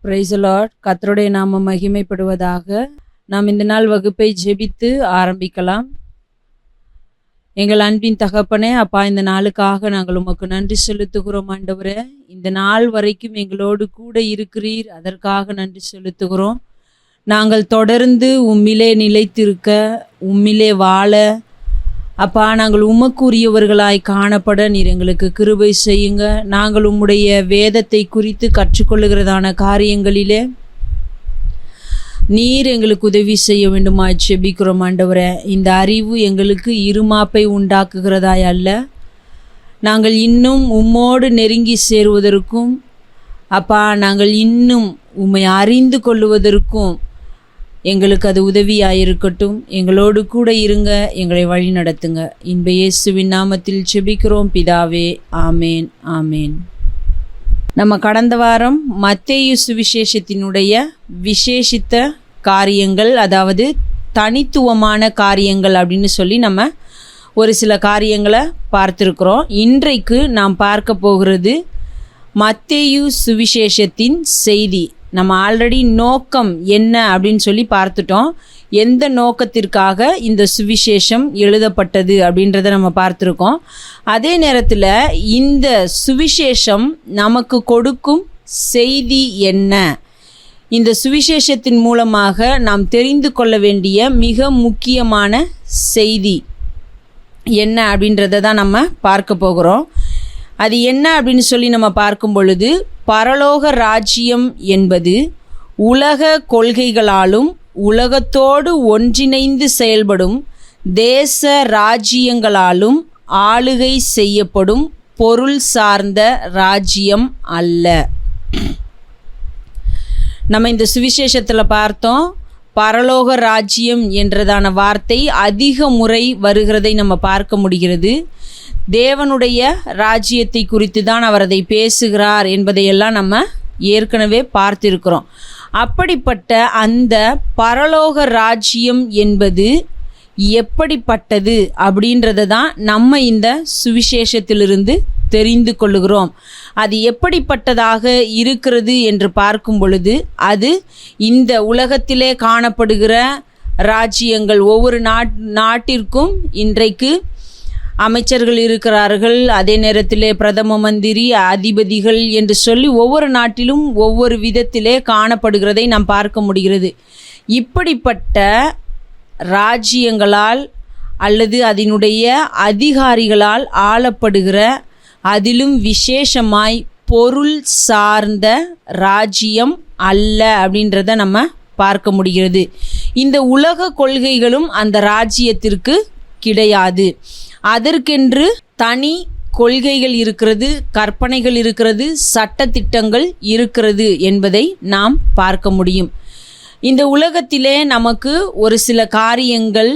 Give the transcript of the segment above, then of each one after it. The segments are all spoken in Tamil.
Praise the Lord. கர்த்தருடைய நாமம் மகிமைப்படுவதாக. நாம் இந்த நாள் வகுப்பை ஜெபித்து ஆரம்பிக்கலாம். எங்கள் அன்பின் தகப்பனே, அப்பா, இந்த நாளுக்காக நாங்கள் உமக்கு நன்றி செலுத்துகிறோம் ஆண்டவரே. இந்த நாள் வரைக்கும் எங்களோடு கூட இருக்கிறீர், அதற்காக நன்றி செலுத்துகிறோம். நாங்கள் தொடர்ந்து உம்மிலே நிலைத்திருக்க, உம்மிலே வாழ, அப்பா, நாங்கள் உமக்குரியவர்களாய் காணப்பட நீர் எங்களுக்கு கிருபை செய்யுங்க. நாங்கள் உம்முடைய வேதத்தை குறித்து கற்றுக்கொள்ளுகிறதான காரியங்களிலே நீர் எங்களுக்கு உதவி செய்ய வேண்டுமாய் ஜெபிக்கிறோம் ஆண்டவரே. இந்த அறிவு எங்களுக்கு இருமாப்பை உண்டாக்குகிறதாய் அல்ல, நாங்கள் இன்னும் உம்மோடு நெருங்கி சேருவதற்கும், அப்பா, நாங்கள் இன்னும் உம்மை அறிந்து கொள்ளுவதற்கும் எங்களுக்கு அது உதவியாயிருக்கட்டும். எங்களோடு கூட இருங்க, எங்களை வழி நடத்துங்க. இன்ப இயேசுவின் நாமத்தில் ஜெபிக்கிறோம் பிதாவே, ஆமேன், ஆமேன். நம்ம கடந்த வாரம் மத்தேயு சுவிசேஷத்தினுடைய விசேஷித்த காரியங்கள், அதாவது தனித்துவமான காரியங்கள் அப்படின்னு சொல்லி நம்ம ஒரு சில காரியங்களை பார்த்துருக்குறோம். இன்றைக்கு நாம் பார்க்க போகிறது மத்தேயு சுவிசேஷத்தின் செய்தி. நம்ம ஆல்ரெடி நோக்கம் என்ன அப்படின்னு சொல்லி பார்த்துட்டோம். எந்த நோக்கத்திற்காக இந்த சுவிசேஷம் எழுதப்பட்டது அப்படின்றத நம்ம பார்த்துருக்கோம். அதே நேரத்தில் இந்த சுவிசேஷம் நமக்கு கொடுக்கும் செய்தி என்ன, இந்த சுவிசேஷத்தின் மூலமாக நாம் தெரிந்து கொள்ள வேண்டிய மிக முக்கியமான செய்தி என்ன அப்படின்றத தான் நம்ம பார்க்க போகிறோம். அது என்ன அப்படின்னு சொல்லி நம்ம பார்க்கும் பொழுது, பரலோக ராஜ்யம் என்பது உலக கொள்கைகளாலும் உலகத்தோடு ஒன்றிணைந்து செயல்படும் தேச ராஜ்யங்களாலும் ஆளுகை செய்யப்படும் பொருள் சார்ந்த ராஜ்யம் அல்ல. நம்ம இந்த சுவிசேஷத்தில் பார்த்தோம், பரலோக ராஜ்யம் என்றதான வார்த்தை அதிக முறை வருகிறதை நம்ம பார்க்க முடிகிறது. தேவனுடைய ராஜ்யத்தை குறித்து தான் அவர் அதை பேசுகிறார் என்பதையெல்லாம் நம்ம ஏற்கனவே பார்த்திருக்கிறோம். அப்படிப்பட்ட அந்த பரலோக ராஜ்யம் என்பது எப்படிப்பட்டது அப்படின்றத தான் நம்ம இந்த சுவிசேஷத்திலிருந்து தெரிந்து கொள்ளுகிறோம். அது எப்படிப்பட்டதாக இருக்கிறது என்று பார்க்கும் பொழுது, அது இந்த உலகத்திலே காணப்படுகிற ராஜ்யங்கள், ஒவ்வொரு நாட்டிற்கும் இன்றைக்கு அமைச்சர்கள் இருக்கிறார்கள், அதே நேரத்திலே பிரதம மந்திரி, அதிபதிகள் என்று சொல்லி ஒவ்வொரு நாட்டிலும் ஒவ்வொரு விதத்திலே காணப்படுகிறதை நாம் பார்க்க முடிகிறது. இப்படிப்பட்ட ராஜ்யங்களால் அல்லது அதனுடைய அதிகாரிகளால் ஆளப்படுகிற, அதிலும் விசேஷமாய் பொருள் சார்ந்த ராஜ்யம் அல்ல அப்படின்றத நம்ம பார்க்க முடிகிறது. இந்த உலக கொள்கைகளும் அந்த ராஜ்யத்திற்கு கிடையாது. அதற்கென்று தனி கொள்கைகள் இருக்கிறது, கற்பனைகள் இருக்கிறது, சட்டதிட்டங்கள் இருக்கிறது என்பதை நாம் பார்க்க முடியும். இந்த உலகத்திலே நமக்கு ஒரு சில காரியங்கள்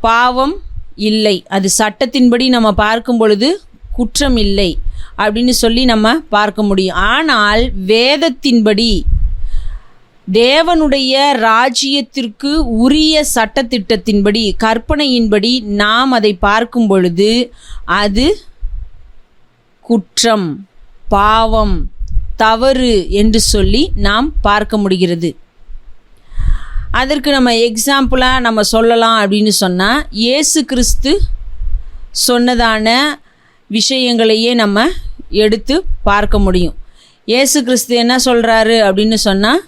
பாவம் இல்லை, அது சட்டத்தின்படி நம்ம பார்க்கும் பொழுது குற்றம் இல்லை அப்படின்னு சொல்லி நம்ம பார்க்க முடியும். ஆனால் வேதத்தின்படி, தேவனுடைய ராஜ்யத்திற்கு உரிய சட்டத்திட்டத்தின்படி, கற்பனையின்படி நாம் அதை பார்க்கும் பொழுது அது குற்றம், பாவம், தவறு என்று சொல்லி நாம் பார்க்க முடிகிறது. அதற்கு நம்ம எக்ஸாம்பிளாக நம்ம சொல்லலாம் அப்படின்னு சொன்னால், இயேசு கிறிஸ்து சொன்னதான விஷயங்களையே நம்ம எடுத்து பார்க்க முடியும். இயேசு கிறிஸ்து என்ன சொல்கிறாரு அப்படின்னு சொன்னால்,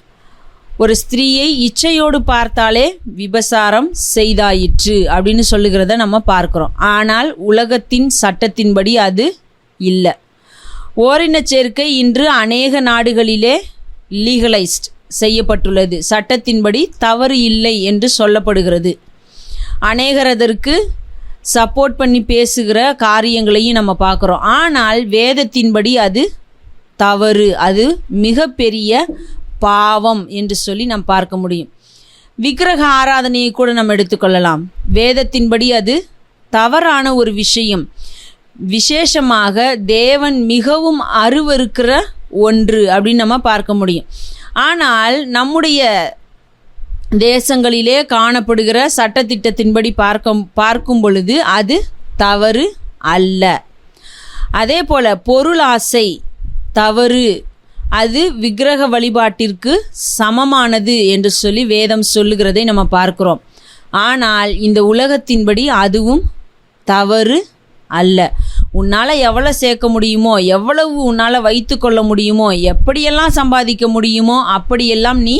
ஒரு ஸ்திரீயை இச்சையோடு பார்த்தாலே விபசாரம் செய்தாயிற்று அப்படின்னு சொல்லுகிறத நம்ம பார்க்குறோம். ஆனால் உலகத்தின் சட்டத்தின்படி அது இல்லை. ஓரின சேர்க்கை இன்று அநேக நாடுகளிலே லீகலைஸ்ட் செய்யப்பட்டுள்ளது, சட்டத்தின்படி தவறு இல்லை என்று சொல்லப்படுகிறது. அநேகர் அதற்கு சப்போர்ட் பண்ணி பேசுகிற காரியங்களையும் நம்ம பார்க்குறோம். ஆனால் வேதத்தின்படி அது தவறு, அது மிகப்பெரிய பாவம் என்று சொல்லி நாம் பார்க்க முடியும். விக்கிரக ஆராதனையை கூட நம்ம எடுத்துக்கொள்ளலாம். வேதத்தின்படி அது தவறான ஒரு விஷயம், விசேஷமாக தேவன் மிகவும் அருவருக்கிற ஒன்று அப்படின்னு நம்ம பார்க்க முடியும். ஆனால் நம்முடைய தேசங்களிலே காணப்படுகிற சட்டத்திட்டத்தின்படி பார்க்கும் பொழுது அது தவறு அல்ல. அதே போல் பொருளாசை தவறு அது விக்கிரக வழிபாட்டிற்கு சமமானது என்று சொல்லி வேதம் சொல்லுகிறதை நம்ம பார்க்கிறோம். ஆனால் இந்த உலகத்தின்படி அதுவும் தவறு அல்ல. உன்னால் எவ்வளோ சேர்க்க முடியுமோ, எவ்வளவு உன்னால் வைத்து கொள்ள முடியுமோ, எப்படியெல்லாம் சம்பாதிக்க முடியுமோ அப்படியெல்லாம் நீ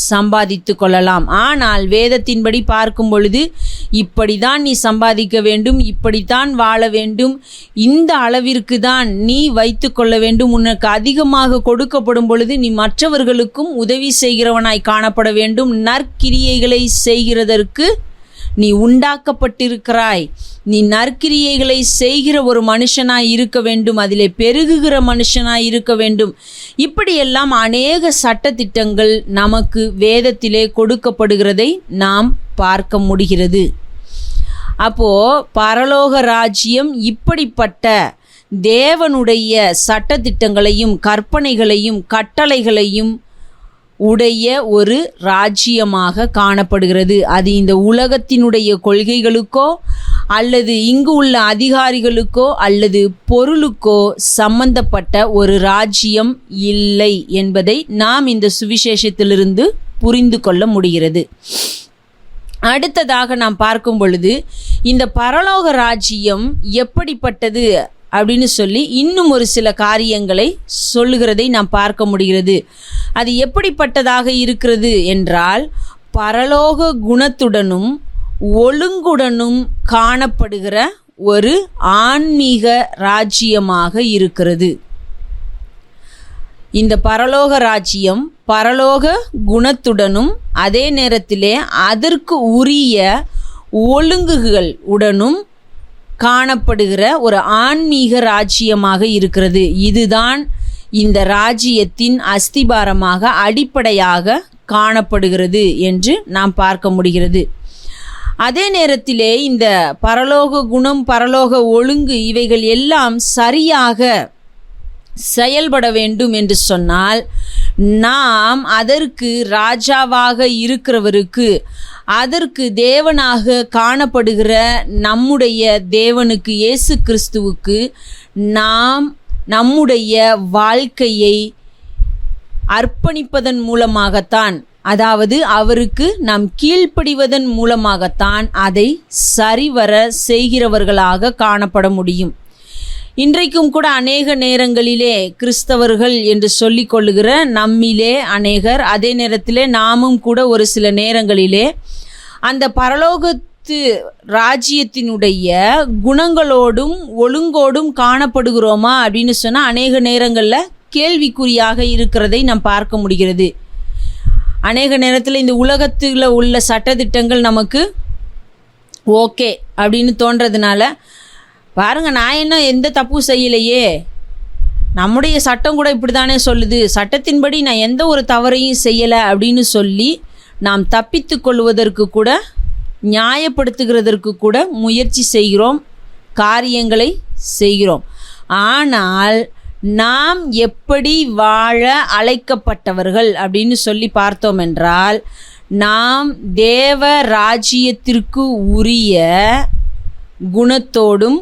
சம்பாதித்து கொள்ளலாம். ஆனால் வேதத்தின்படி பார்க்கும் பொழுது இப்படித்தான் நீ சம்பாதிக்க வேண்டும், இப்படித்தான் வாழ வேண்டும், இந்த அளவிற்கு தான் நீ வைத்து கொள்ள வேண்டும். உனக்கு அதிகமாக கொடுக்கப்படும் பொழுது நீ மற்றவர்களுக்கும் உதவி செய்கிறவனாய் காணப்பட வேண்டும். நற்கிரியைகளை செய்கிறதற்கு நீ உண்டாக்கப்பட்டிருக்கிறாய். நீ நற்கிரியைகளை செய்கிற ஒரு மனுஷனாய் இருக்க வேண்டும், அதிலே பெருகுகிற மனுஷனாய் இருக்க வேண்டும். இப்படியெல்லாம் அநேக சட்டதிட்டங்கள் நமக்கு வேதத்திலே கொடுக்கப்படுகிறதை நாம் பார்க்க முடிகிறது. அப்போ பரலோக ராஜ்யம் இப்படிப்பட்ட தேவனுடைய சட்டதிட்டங்களையும் கற்பனைகளையும் கட்டளைகளையும் உடைய ஒரு ராஜ்யமாக காணப்படுகிறது. அது இந்த உலகத்தினுடைய கொள்கைகளுக்கோ அல்லது இங்கு உள்ள அதிகாரிகளுக்கோ அல்லது பொருளுக்கோ சம்பந்தப்பட்ட ஒரு ராஜ்யம் இல்லை என்பதை நாம் இந்த சுவிசேஷத்திலிருந்து புரிந்து கொள்ள முடிகிறது. அடுத்ததாக நாம் பார்க்கும் பொழுது இந்த பரலோக ராஜ்யம் எப்படிப்பட்டது அப்படின்னு சொல்லி இன்னும் ஒரு சில காரியங்களை சொல்லுகிறதை நாம் பார்க்க முடிகிறது. அது எப்படிப்பட்டதாக இருக்கிறது என்றால், பரலோக குணத்துடனும் ஒழுங்குடனும் காணப்படுகிற ஒரு ஆன்மீக ராஜ்யமாக இருக்கிறது. இந்த பரலோக ராஜ்யம் பரலோக குணத்துடனும் அதே நேரத்திலே அதற்கு உரிய ஒழுங்குகள் உடனும் காணப்படுகிற ஒரு ஆன்மீக ராஜ்யமாக இருக்கிறது. இதுதான் இந்த ராஜ்யத்தின் அஸ்திபாரமாக அடிப்படையாக காணப்படுகிறது என்று நாம் பார்க்க முடிகிறது. அதே நேரத்திலே இந்த பரலோக குணம் பரலோக ஒழுங்கு இவைகள் எல்லாம் சரியாக செயல்பட வேண்டும் என்று சொன்னால் நாம் அதற்கு ராஜாவாக இருக்கிறவருக்கு, அதற்கு தேவனாக காணப்படுகிற நம்முடைய தேவனுக்கு இயேசு கிறிஸ்துவுக்கு நாம் நம்முடைய வாழ்க்கையை அர்ப்பணிப்பதன் மூலமாகத்தான், அதாவது அவருக்கு நாம் கீழ்ப்படிவதன் மூலமாகத்தான் அதை சரிவர செய்கிறவர்களாக காணப்பட முடியும். இன்றைக்கும் கூட அநேக நேரங்களிலே கிறிஸ்தவர்கள் என்று சொல்லிக் கொள்ளுகிற நம்மிலே அநேகர், அதே நேரத்திலே நாமும் கூட ஒரு சில நேரங்களிலே அந்த பரலோகத்து ராஜ்யத்தினுடைய குணங்களோடும் ஒழுங்கோடும் காணப்படுகிறோமா அப்படின்னு சொன்னால் அநேக நேரங்களில் கேள்விக்குறியாக இருக்கிறதை நாம் பார்க்க முடிகிறது. அநேக நேரத்தில் இந்த உலகத்தில் உள்ள சட்டதிட்டங்கள் நமக்கு ஓகே அப்படின்னு தோன்றதுனால, பாருங்கள் நான் என்ன எந்த தப்பு செய்யலையே, நம்முடைய சட்டம் கூட இப்படி தானே சொல்லுது, சட்டத்தின்படி நான் எந்த ஒரு தவறையும் செய்யலை அப்படின்னு சொல்லி நாம் தப்பித்து கொள்வதற்கு கூட நியாயப்படுத்துகிறதற்கு கூட முயற்சி செய்கிறோம், காரியங்களை செய்கிறோம். ஆனால் நாம் எப்படி வாழ அழைக்கப்பட்டவர்கள் அப்படின்னு சொல்லி பார்த்தோம் என்றால், நாம் தேவ ராஜ்யத்திற்கு உரிய குணத்தோடும்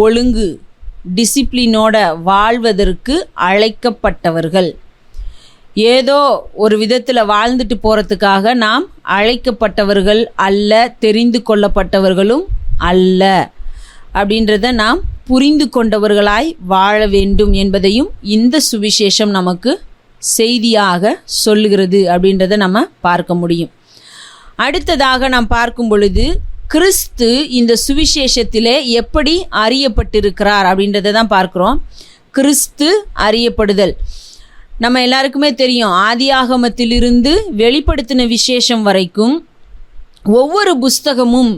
ஒழுங்கு டிசிப்ளினோட வாழ்வதற்கு அழைக்கப்பட்டவர்கள். ஏதோ ஒரு விதத்தில் வாழ்ந்துட்டு போகிறதுக்காக நாம் அழைக்கப்பட்டவர்கள் அல்ல, தெரிந்து கொள்ளப்பட்டவர்களும் அல்ல அப்படின்றத நாம் புரிந்து கொண்டவர்களாய் வாழ வேண்டும் என்பதையும் இந்த சுவிசேஷம் நமக்கு செய்தியாக சொல்லுகிறது அப்படின்றத நம்ம பார்க்க முடியும். அடுத்ததாக நாம் பார்க்கும் பொழுது கிறிஸ்து இந்த சுவிசேஷத்திலே எப்படி அறியப்பட்டிருக்கிறார் அப்படின்றத தான் பார்க்குறோம். கிறிஸ்து அறியப்படுதல் நம்ம எல்லாருக்குமே தெரியும். ஆதியாகமத்திலிருந்து வெளிப்படுத்தின விசேஷம் வரைக்கும் ஒவ்வொரு புஸ்தகமும்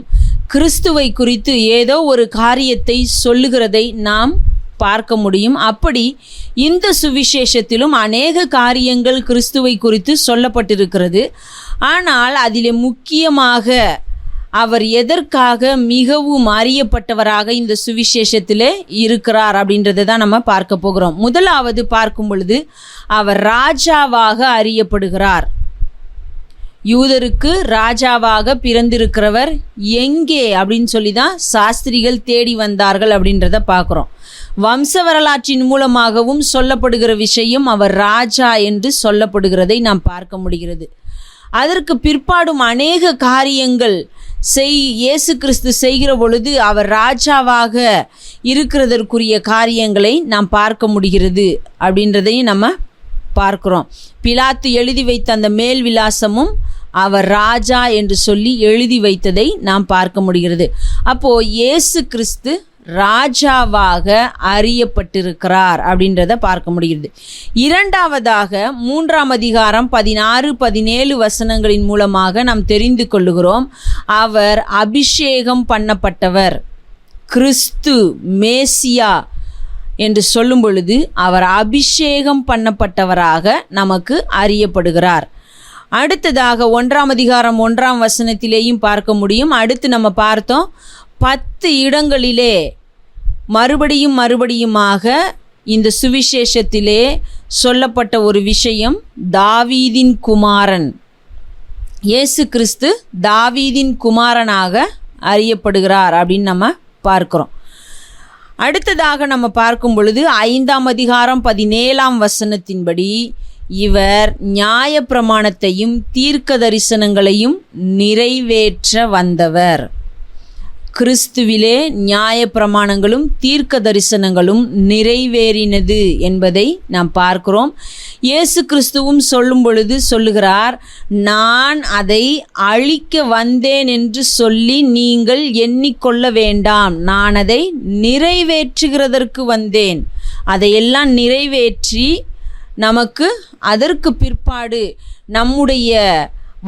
கிறிஸ்துவை குறித்து ஏதோ ஒரு காரியத்தை சொல்லுகிறதை நாம் பார்க்க முடியும். அப்படி இந்த சுவிசேஷத்திலும் அநேக காரியங்கள் கிறிஸ்துவை குறித்து சொல்லப்பட்டிருக்கிறது. ஆனால் அதிலே முக்கியமாக அவர் எதற்காக மிகவும் அறியப்பட்டவராக இந்த சுவிசேஷத்திலே இருக்கிறார் அப்படின்றத தான் நம்ம பார்க்க போகிறோம். முதலாவது பார்க்கும் பொழுது அவர் ராஜாவாக அறியப்படுகிறார். யூதருக்கு ராஜாவாக பிறந்திருக்கிறவர் எங்கே அப்படின்னு சொல்லி தான் சாஸ்திரிகள் தேடி வந்தார்கள் அப்படின்றத பார்க்குறோம். வம்ச வரலாற்றின் மூலமாகவும் சொல்லப்படுகிற விஷயம் அவர் ராஜா என்று சொல்லப்படுகிறதை நாம் பார்க்க முடிகிறது. அதற்கு பிற்பாடும் அநேக காரியங்கள் இயேசு கிறிஸ்து செய்கிற பொழுது அவர் ராஜாவாக இருக்கிறதற்குரிய காரியங்களை நாம் பார்க்க முடிகிறது அப்படின்றதையும் நம்ம பார்க்கிறோம். பிலாத்து எழுதி வைத்த அந்த மேல் விலாசமும் அவர் ராஜா என்று சொல்லி எழுதி வைத்ததை நாம் பார்க்க முடிகிறது. அப்போது இயேசு கிறிஸ்து ராஜாவாக அறியப்பட்டிருக்கிறார் அப்படின்றத பார்க்க முடிகிறது. இரண்டாவதாக 3ஆம் அதிகாரம் 16-17 வசனங்களின் மூலமாக நாம் தெரிந்து கொள்ளுகிறோம், அவர் அபிஷேகம் பண்ணப்பட்டவர், கிறிஸ்து மேசியா என்று சொல்லும் பொழுது அவர் அபிஷேகம் பண்ணப்பட்டவராக நமக்கு அறியப்படுகிறார். அடுத்ததாக 1ஆம் அதிகாரம் 1ஆம் வசனத்திலேயும் பார்க்க முடியும். அடுத்து நம்ம பார்த்தோம், 10 இடங்களிலே மறுபடியுமாக இந்த சுவிசேஷத்திலே சொல்லப்பட்ட ஒரு விஷயம், தாவீதின் குமாரன். இயேசு கிறிஸ்து தாவீதின் குமாரனாக அறியப்படுகிறார் அப்படின்னு நம்ம பார்க்கிறோம். அடுத்ததாக நம்ம பார்க்கும் பொழுது 5ஆம் அதிகாரம் 17ஆம் வசனத்தின்படி இவர் நியாயப்பிரமாணத்தையும் தீர்க்க தரிசனங்களையும் நிறைவேற்ற வந்தவர். கிறிஸ்துவிலே நியாயப்பிரமாணங்களும் தீர்க்க தரிசனங்களும் நிறைவேறினது என்பதை நாம் பார்க்கிறோம். இயேசு கிறிஸ்துவும் சொல்லும் பொழுது சொல்லுகிறார், நான் அதை அழிக்க வந்தேன் என்று சொல்லி நீங்கள் எண்ணிக்கொள்ள வேண்டாம், நான் அதை நிறைவேற்றுகிறதற்கு வந்தேன். அதையெல்லாம் நிறைவேற்றி நமக்கு அதற்கு பிற்பாடு நம்முடைய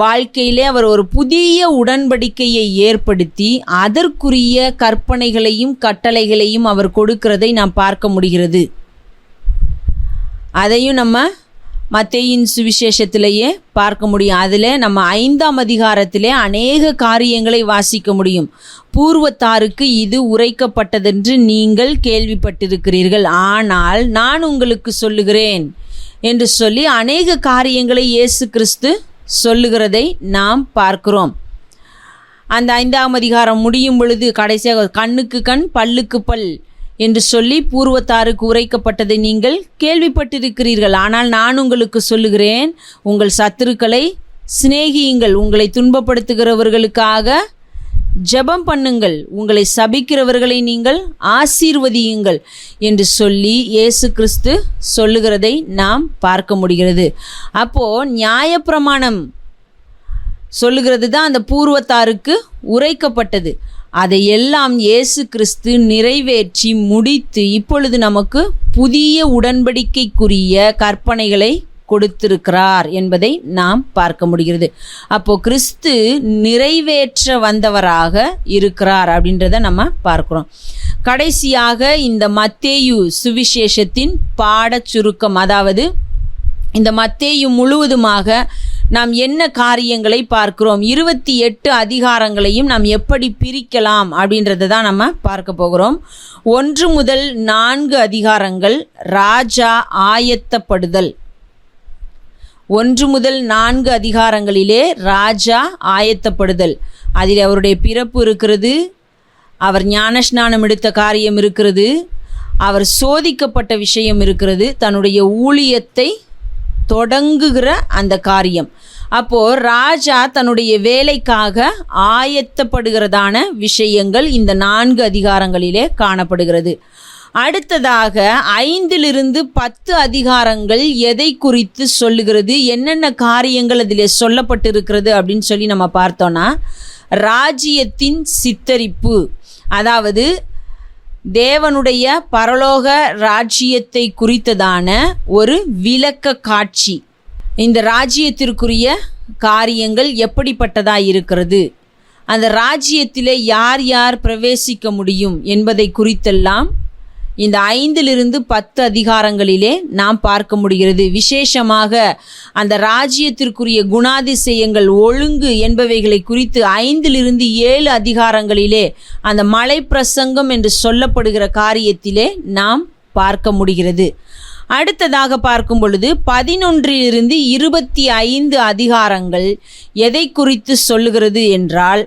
வாழ்க்கையிலே அவர் ஒரு புதிய உடன்படிக்கையை ஏற்படுத்தி அதற்குரிய கற்பனைகளையும் கட்டளைகளையும் அவர் கொடுக்கிறதை நாம் பார்க்க முடிகிறது. அதையும் நம்ம மத்தேயின் சுவிசேஷத்திலேயே பார்க்க முடியும். அதில் நம்ம 5ஆம் அதிகாரத்திலே அநேக காரியங்களை வாசிக்க முடியும். பூர்வத்தாருக்கு இது உரைக்கப்பட்டதென்று நீங்கள் கேள்விப்பட்டிருக்கிறீர்கள், ஆனால் நான் உங்களுக்கு சொல்லுகிறேன் என்று சொல்லி அநேக காரியங்களை இயேசு கிறிஸ்து சொல்லுகிறதை நாம் பார்க்கிறோம். அந்த 5ஆம் அதிகாரம் முடியும் பொழுது கடைசியாக கண்ணுக்கு கண் பல்லுக்கு பல் என்று சொல்லி பூர்வத்தாருக்கு உரைக்கப்பட்டதை நீங்கள் கேள்விப்பட்டிருக்கிறீர்கள், ஆனால் நான் உங்களுக்கு சொல்லுகிறேன், உங்கள் சத்துருக்களை சிநேகியுங்கள், உங்களை துன்பப்படுத்துகிறவர்களுக்காக ஜெபம் பண்ணுங்கள், உங்களை சபிக்கிறவர்களை நீங்கள் ஆசீர்வதியுங்கள் என்று சொல்லி இயேசு கிறிஸ்து சொல்லுகிறதை நாம் பார்க்க முடிகிறது. அப்போது நியாயப்பிரமாணம் சொல்லுகிறது தான் அந்த பூர்வத்தாருக்கு உரைக்கப்பட்டது. அதையெல்லாம் இயேசு கிறிஸ்து நிறைவேற்றி முடித்து இப்பொழுது நமக்கு புதிய உடன்படிக்கைக்குரிய கற்பனைகளை கொடுத்திருக்கிறார் என்பதை நாம் பார்க்க முடிகிறது. அப்போது கிறிஸ்து நிறைவேற்ற வந்தவராக இருக்கிறார் அப்படின்றத நம்ம பார்க்குறோம். கடைசியாக இந்த மத்தேயு சுவிசேஷத்தின் பாடச் சுருக்கம், அதாவது இந்த மத்தேயு முழுவதுமாக நாம் என்ன காரியங்களை பார்க்கிறோம், 28 அதிகாரங்களையும் நாம் எப்படி பிரிக்கலாம் அப்படின்றத தான் நம்ம பார்க்க போகிறோம். 1 முதல் 4 அதிகாரங்கள் ராஜா ஆயத்தப்படுதல். 1 முதல் 4 அதிகாரங்களிலே ராஜா ஆயத்தப்படுதல். அதில் அவருடைய பிறப்பு இருக்கிறது, அவர் ஞானஸ்நானம் எடுத்த காரியம் இருக்கிறது, அவர் சோதிக்கப்பட்ட விஷயம் இருக்கிறது, தன்னுடைய ஊழியத்தை தொடங்குகிற அந்த காரியம். அப்போது ராஜா தன்னுடைய வேலைக்காக ஆயத்தப்படுகிறதான விஷயங்கள் இந்த 4 அதிகாரங்களிலே காணப்படுகிறது. அடுத்ததாக 5 - 10 அதிகாரங்கள் எதை குறித்து சொல்லுகிறது, என்னென்ன காரியங்கள் அதில் சொல்லப்பட்டிருக்கிறது அப்படின்னு சொல்லி நம்ம பார்த்தோன்னா, ராஜ்யத்தின் சித்தரிப்பு, அதாவது தேவனுடைய பரலோக ராஜ்யத்தை குறித்ததான ஒரு விளக்க காட்சி. இந்த ராஜ்யத்திற்குரிய காரியங்கள் எப்படிப்பட்டதாக இருக்கிறது, அந்த ராஜ்யத்திலே யார் யார் பிரவேசிக்க முடியும் என்பதை குறித்தெல்லாம் இந்த 5 - 10 அதிகாரங்களிலே நாம் பார்க்க முடிகிறது. விசேஷமாக அந்த ராஜ்யத்திற்குரிய குணாதிசயங்கள், ஒழுங்கு என்பவைகளை குறித்து 5 - 7 அதிகாரங்களிலே அந்த மலை பிரசங்கம் என்று சொல்லப்படுகிற காரியத்திலே நாம் பார்க்க முடிகிறது. அடுத்ததாக பார்க்கும் பொழுது 11 25 அதிகாரங்கள் எதை குறித்து சொல்லுகிறது என்றால்,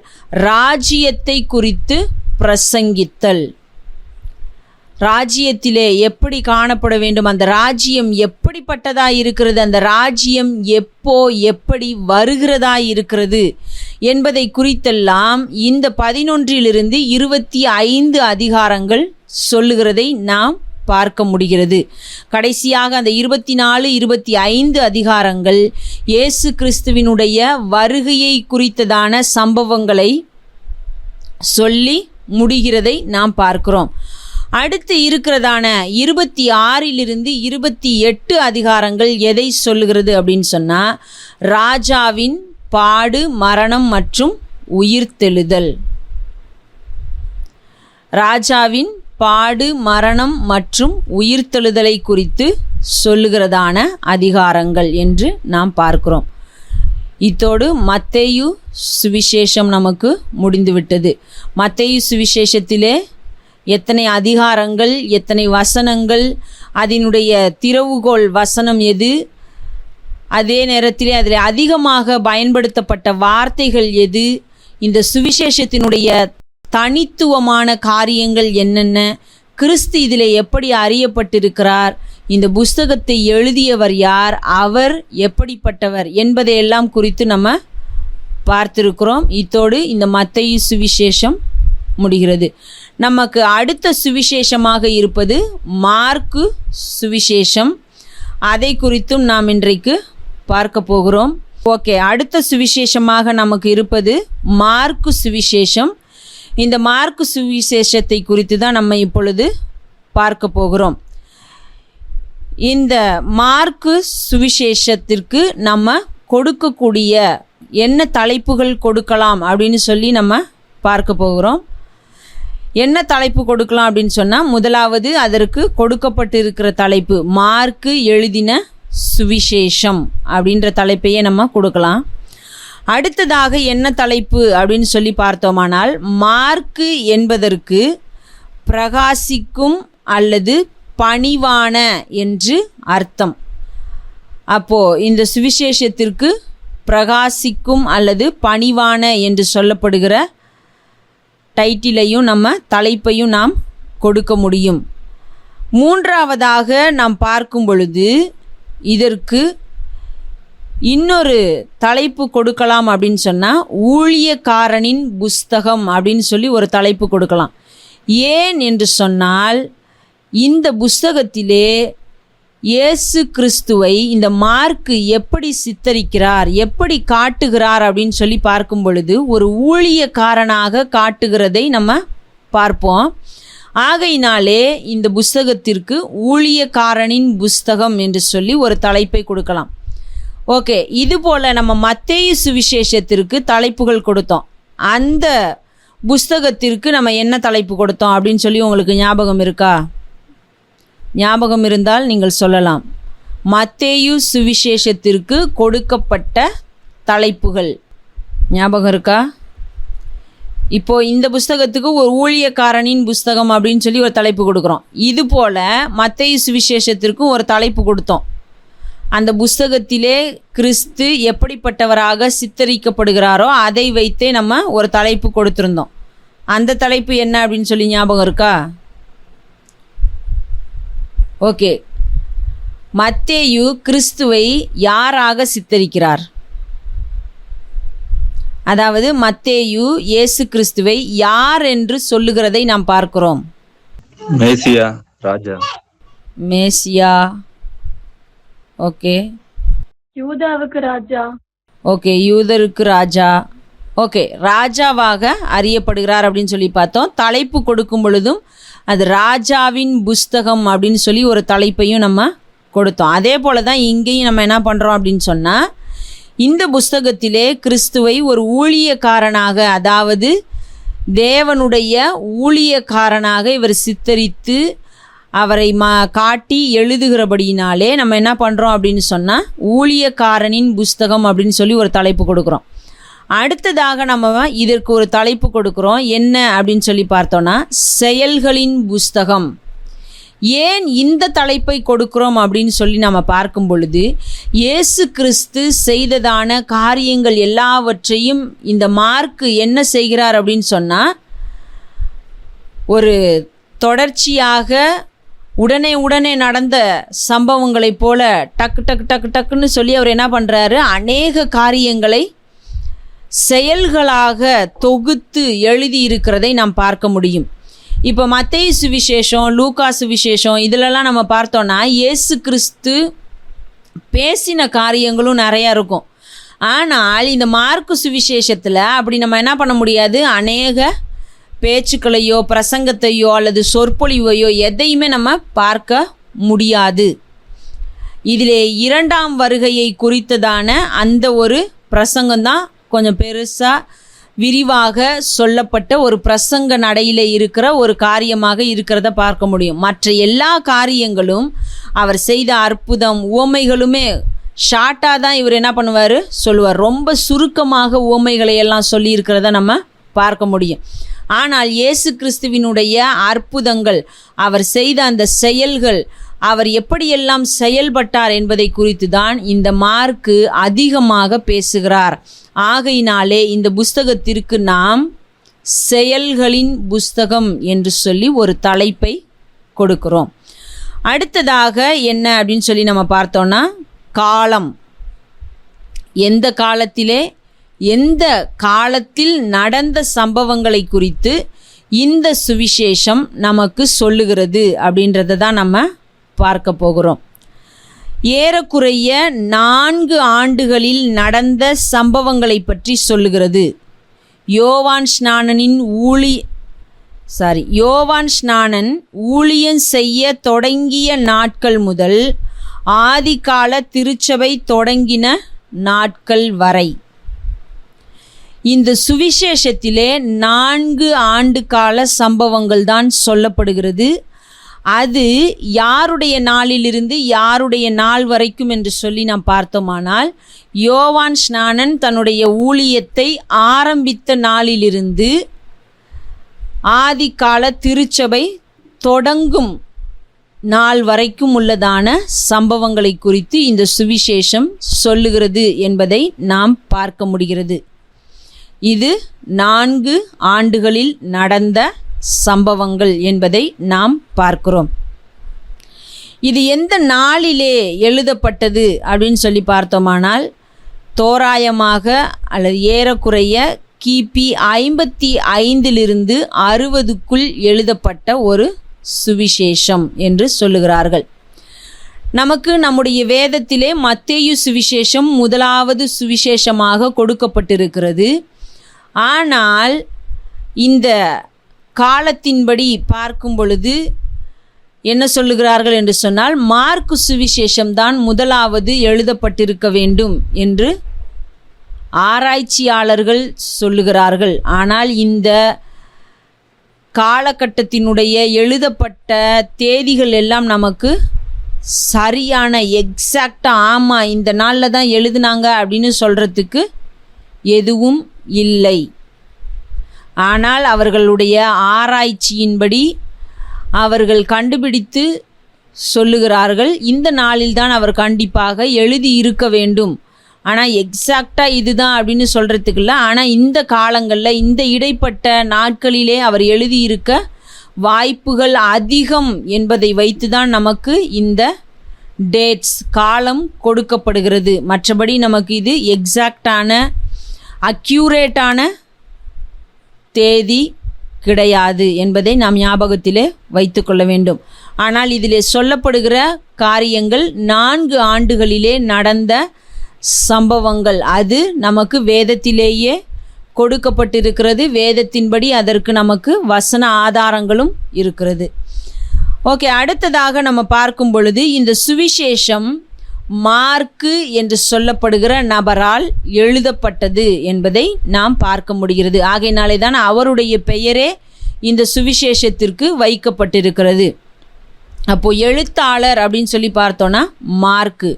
ராஜ்யத்தை குறித்து பிரசங்கித்தல். ராஜ்யத்திலே எப்படி காணப்பட வேண்டும், அந்த ராஜ்யம் எப்படிப்பட்டதாக இருக்கிறது, அந்த ராஜ்யம் எப்படி வருகிறதா இருக்கிறது என்பதை குறித்தெல்லாம் இந்த 11 25 அதிகாரங்கள் சொல்லுகிறதை நாம் பார்க்க முடிகிறது. கடைசியாக அந்த 24 25 அதிகாரங்கள் இயேசு கிறிஸ்துவினுடைய வருகையை குறித்ததான சம்பவங்களை சொல்லி முடிகிறதை நாம் பார்க்கிறோம். அடுத்து இருக்கிறதான 26 28 அதிகாரங்கள் எதை சொல்லுகிறது அப்படின்னு சொன்னால், ராஜாவின் பாடு, மரணம் மற்றும் உயிர்த்தெழுதல். ராஜாவின் பாடு, மரணம் மற்றும் உயிர்த்தெழுதலை குறித்து சொல்லுகிறதான அதிகாரங்கள் என்று நாம் பார்க்கிறோம். இத்தோடு மத்தேயு சுவிசேஷம் நமக்கு முடிந்துவிட்டது. மத்தேயு சுவிசேஷத்திலே எத்தனை அதிகாரங்கள், எத்தனை வசனங்கள், அதனுடைய திறவுகோல் வசனம் எது, அதே நேரத்திலே அதில் அதிகமாக பயன்படுத்தப்பட்ட வார்த்தைகள் எது, இந்த சுவிசேஷத்தினுடைய தனித்துவமான காரியங்கள் என்னென்ன, கிறிஸ்து இதில் எப்படி அறியப்பட்டிருக்கிறார், இந்த புஸ்தகத்தை எழுதியவர் யார், அவர் எப்படிப்பட்டவர் என்பதையெல்லாம் குறித்து நம்ம பார்த்திருக்கிறோம். இத்தோடு இந்த மத்தேயு சுவிசேஷம் முடிகிறது. நமக்கு அடுத்த சுவிசேஷமாக இருப்பது மார்க்கு சுவிசேஷம். அதை குறித்தும் நாம் இன்றைக்கு பார்க்க போகிறோம். ஓகே, அடுத்த சுவிசேஷமாக நமக்கு இருப்பது மார்க்கு சுவிசேஷம். இந்த மார்க்கு சுவிசேஷத்தை குறித்து தான் நம்ம இப்பொழுது பார்க்க போகிறோம். இந்த மார்க்கு சுவிசேஷத்திற்கு நம்ம கொடுக்கக்கூடிய என்ன தலைப்புகள் கொடுக்கலாம் அப்படின்னு சொல்லி நம்ம பார்க்க போகிறோம். என்ன தலைப்பு கொடுக்கலாம் அப்படின்னு சொன்னால், முதலாவது அதற்கு கொடுக்கப்பட்டிருக்கிற தலைப்பு மார்க்கு எழுதின சுவிசேஷம் அப்படின்ற தலைப்பையே நம்ம கொடுக்கலாம். அடுத்ததாக என்ன தலைப்பு அப்படின்னு சொல்லி பார்த்தோமானால், மார்க்கு என்பதற்கு பிரகாசிக்கும் அல்லது பணிவான என்று அர்த்தம். அப்போது இந்த சுவிசேஷத்திற்கு பிரகாசிக்கும் அல்லது பணிவான என்று சொல்லப்படுகிற டைட்டிலையும் நம்ம தலைப்பையும் நாம் கொடுக்க முடியும். மூன்றாவதாக நாம் பார்க்கும் பொழுது இதற்கு இன்னொரு தலைப்பு கொடுக்கலாம் அப்படின்னு சொன்னால், ஊழியக்காரனின் புஸ்தகம் அப்படின்னு சொல்லி ஒரு தலைப்பு கொடுக்கலாம். ஏன் என்று சொன்னால், இந்த புஸ்தகத்திலே இயேசு கிறிஸ்துவை இந்த மார்க்கு எப்படி சித்தரிக்கிறார், எப்படி காட்டுகிறார் அப்படின்னு சொல்லி பார்க்கும் பொழுது ஒரு ஊழியக்காரனாக காட்டுகிறதை நம்ம பார்ப்போம். ஆகையினாலே இந்த புஸ்தகத்திற்கு ஊழியக்காரனின் புஸ்தகம் என்று சொல்லி ஒரு தலைப்பை கொடுக்கலாம். ஓகே, இதுபோல் நம்ம மத்தேயு சுவிசேஷத்திற்கு தலைப்புகள் கொடுத்தோம். அந்த புஸ்தகத்திற்கு நம்ம என்ன தலைப்பு கொடுத்தோம் அப்படின்னு சொல்லி உங்களுக்கு ஞாபகம் இருக்கா? ஞாபகம் இருந்தால் நீங்கள் சொல்லலாம். மத்தேயு சுவிசேஷத்திற்கு கொடுக்கப்பட்ட தலைப்புகள் ஞாபகம் இருக்கா? இப்போது இந்த புஸ்தகத்துக்கு ஒரு ஊழியக்காரனின் புஸ்தகம் அப்படின்னு சொல்லி ஒரு தலைப்பு கொடுக்குறோம். இதுபோல் மத்தேயு சுவிசேஷத்திற்கும் ஒரு தலைப்பு கொடுத்தோம். அந்த புஸ்தகத்திலே கிறிஸ்து எப்படிப்பட்டவராக சித்தரிக்கப்படுகிறாரோ அதை வைத்தே நம்ம ஒரு தலைப்பு கொடுத்துருந்தோம். அந்த தலைப்பு என்ன அப்படின்னு சொல்லி ஞாபகம் இருக்கா? ஓகே, மத்தேயு கிறிஸ்துவை யாராக சித்தரிக்கிறார்? அதாவது மத்தேயு இயேசு கிறிஸ்துவை யார் என்று சொல்லுகிறதை நாம் பார்க்கிறோம். மேசியா, ராஜா. மேசியா. ஓகே, யூதாவுக்கு ராஜா. ஓகே, யூதருக்கு ராஜா. ஓகே, ராஜாவாக அறியப்படுகிறார் அப்படின்னு சொல்லி பார்த்தோம். தலைப்பு கொடுக்கும் பொழுதும் அது ராஜாவின் புஸ்தகம் அப்படின்னு சொல்லி ஒரு தலைப்பையும் நம்ம கொடுத்தோம். அதே போல் தான் இங்கேயும் நம்ம என்ன பண்ணுறோம் அப்படின்னு சொன்னால், இந்த புஸ்தகத்திலே கிறிஸ்துவை ஒரு ஊழியக்காரனாக, அதாவது தேவனுடைய ஊழியக்காரனாக இவர் சித்தரித்து அவரை காட்டி எழுதுகிறபடியினாலே நம்ம என்ன பண்ணுறோம் அப்படின்னு சொன்னால், ஊழியக்காரனின் புஸ்தகம் அப்படின்னு சொல்லி ஒரு தலைப்பு கொடுக்குறோம். அடுத்ததாக நம்ம இதற்கு ஒரு தலைப்பு கொடுக்குறோம். என்ன அப்படின்னு சொல்லி பார்த்தோன்னா, செயல்களின் புஸ்தகம். ஏன் இந்த தலைப்பை கொடுக்கிறோம் அப்படின்னு சொல்லி நம்ம பார்க்கும் பொழுது, இயேசு கிறிஸ்து செய்ததான காரியங்கள் எல்லாவற்றையும் இந்த மார்க்கு என்ன செய்கிறார் அப்படின்னு சொன்னால், ஒரு தொடர்ச்சியாக உடனே நடந்த சம்பவங்களைப் போல டக்குன்னு சொல்லி அவர் என்ன பண்ணுறாரு, அநேக காரியங்களை செயல்களாக தொகுத்து எழுதியிருக்கிறதை நாம் பார்க்க முடியும். இப்போ மத்தேயு சுவிசேஷம், லூக்கா சுவிசேஷம் இதிலெல்லாம் நம்ம பார்த்தோன்னா இயேசு கிறிஸ்து பேசின காரியங்களும் நிறையா இருக்கும். ஆனால் இந்த மார்க்கு சுவிசேஷத்தில் அப்படி நம்ம என்ன பண்ண முடியாது, அநேக பேச்சுக்களையோ பிரசங்கத்தையோ அல்லது சொற்பொழிவையோ எதையுமே நம்ம பார்க்க முடியாது. இதிலே 2ஆம் வருகையை குறித்ததான அந்த ஒரு பிரசங்கம்தான் கொஞ்சம் பெருசாக விரிவாக சொல்லப்பட்ட ஒரு பிரசங்க நடையில் இருக்கிற ஒரு காரியமாக இருக்கிறத பார்க்க முடியும். மற்ற எல்லா காரியங்களும் அவர் செய்த அற்புதம் உவமைகளுமே ஷார்ட்டாக தான் இவர் என்ன பண்ணுவார், சொல்லுவார். ரொம்ப சுருக்கமாக உவமைகளை எல்லாம் சொல்லியிருக்கிறத நம்ம பார்க்க முடியும். ஆனால் இயேசு கிறிஸ்துவினுடைய அற்புதங்கள், அவர் செய்த அந்த செயல்கள், அவர் எப்படியெல்லாம் செயல்பட்டார் என்பதை குறித்து தான் இந்த மார்க்கு அதிகமாக பேசுகிறார். ஆகையினாலே இந்த புஸ்தகத்திற்கு நாம் செயல்களின் புஸ்தகம் என்று சொல்லி ஒரு தலைப்பை கொடுக்கிறோம். அடுத்ததாக என்ன அப்படின்னு சொல்லி நம்ம பார்த்தோன்னா, காலம். எந்த காலத்தில் நடந்த சம்பவங்களை குறித்து இந்த சுவிசேஷம் நமக்கு சொல்லுகிறது அப்படின்றத தான் நம்ம பார்க்க போகிறோம். ஏறக்குறைய 4 ஆண்டுகளில் நடந்த சம்பவங்களை பற்றி சொல்லுகிறது. யோவான் ஸ்நானன் ஊழியம் செய்ய தொடங்கிய நாட்கள் முதல் ஆதிகால திருச்சபை தொடங்கின நாட்கள் வரை இந்த சுவிசேஷத்திலே 4 ஆண்டு கால சம்பவங்கள் தான் சொல்லப்படுகிறது. அது யாருடைய நாளிலிருந்து யாருடைய நாள் வரைக்கும் என்று சொல்லி நாம் பார்த்தோமானால், யோவான் ஸ்நானன் தன்னுடைய ஊழியத்தை ஆரம்பித்த நாளிலிருந்து ஆதிகால திருச்சபை தொடங்கும் நாள் வரைக்கும் உள்ளதான சம்பவங்களை குறித்து இந்த சுவிசேஷம் சொல்லுகிறது என்பதை நாம் பார்க்க முடிகிறது. இது 4 ஆண்டுகளில் நடந்த சம்பவங்கள் என்பதை நாம் பார்க்கிறோம். இது எந்த நாளிலே எழுதப்பட்டது அப்படின்னு சொல்லி பார்த்தோமானால், தோராயமாக அல்லது ஏறக்குறைய கிபி 55 60க்குள் எழுதப்பட்ட ஒரு சுவிசேஷம் என்று சொல்லுகிறார்கள். நமக்கு நம்முடைய வேதத்திலே மத்தேயு சுவிசேஷம் 1வது சுவிசேஷமாக கொடுக்கப்பட்டிருக்கிறது. ஆனால் இந்த காலத்தின்படி பார்க்கும் பொழுது என்ன சொல்லுகிறார்கள் என்று சொன்னால், மார்க்கு சுவிசேஷம்தான் 1வது எழுதப்பட்டிருக்க வேண்டும் என்று ஆராய்ச்சியாளர்கள் சொல்லுகிறார்கள். ஆனால் இந்த காலகட்டத்தினுடைய எழுதப்பட்ட தேதிகள் எல்லாம் நமக்கு சரியான எக்ஸாக்டாக ஆமாம் இந்த நாளில் தான் எழுதுனாங்க அப்படின்னு சொல்கிறதுக்கு எதுவும் இல்லை. ஆனால் அவர்களுடைய ஆராய்ச்சியின்படி அவர்கள் கண்டுபிடித்து சொல்லுகிறார்கள், இந்த நாளில்தான் அவர் கண்டிப்பாக எழுதி இருக்க வேண்டும். ஆனால் எக்ஸாக்டாக இதுதான் அப்படின்னு சொல்கிறதுக்கு இல்லை. ஆனால் இந்த காலங்களில் இந்த இடைப்பட்ட நாட்களிலே அவர் எழுதியிருக்க வாய்ப்புகள் அதிகம் என்பதை வைத்து தான் நமக்கு இந்த டேட்ஸ் காலம் கொடுக்கப்படுகிறது. மற்றபடி நமக்கு இது எக்ஸாக்டான அக்யூரேட்டான தேதி கிடையாது என்பதை நாம் ஞாபகத்திலே வைத்து கொள்ள வேண்டும். ஆனால் இதிலே சொல்லப்படுகிற காரியங்கள் 4 ஆண்டுகளிலே நடந்த சம்பவங்கள். அது நமக்கு வேதத்திலேயே கொடுக்கப்பட்டிருக்கிறது. வேதத்தின்படி அதற்கு நமக்கு வசன ஆதாரங்களும் இருக்கிறது. ஓகே, அடுத்ததாக நம்ம பார்க்கும் பொழுது இந்த சுவிசேஷம் மார்க்கு என்று சொல்லப்படுகிற நபரால் எழுதப்பட்டது என்பதை நாம் பார்க்க முடிகிறது. ஆகையினாலே தான் அவருடைய பெயரே இந்த சுவிசேஷத்திற்கு வைக்கப்பட்டிருக்கிறது. அப்போ எழுத்தாளர் அப்படின்னு சொல்லி பார்த்தோன்னா மார்க்கு.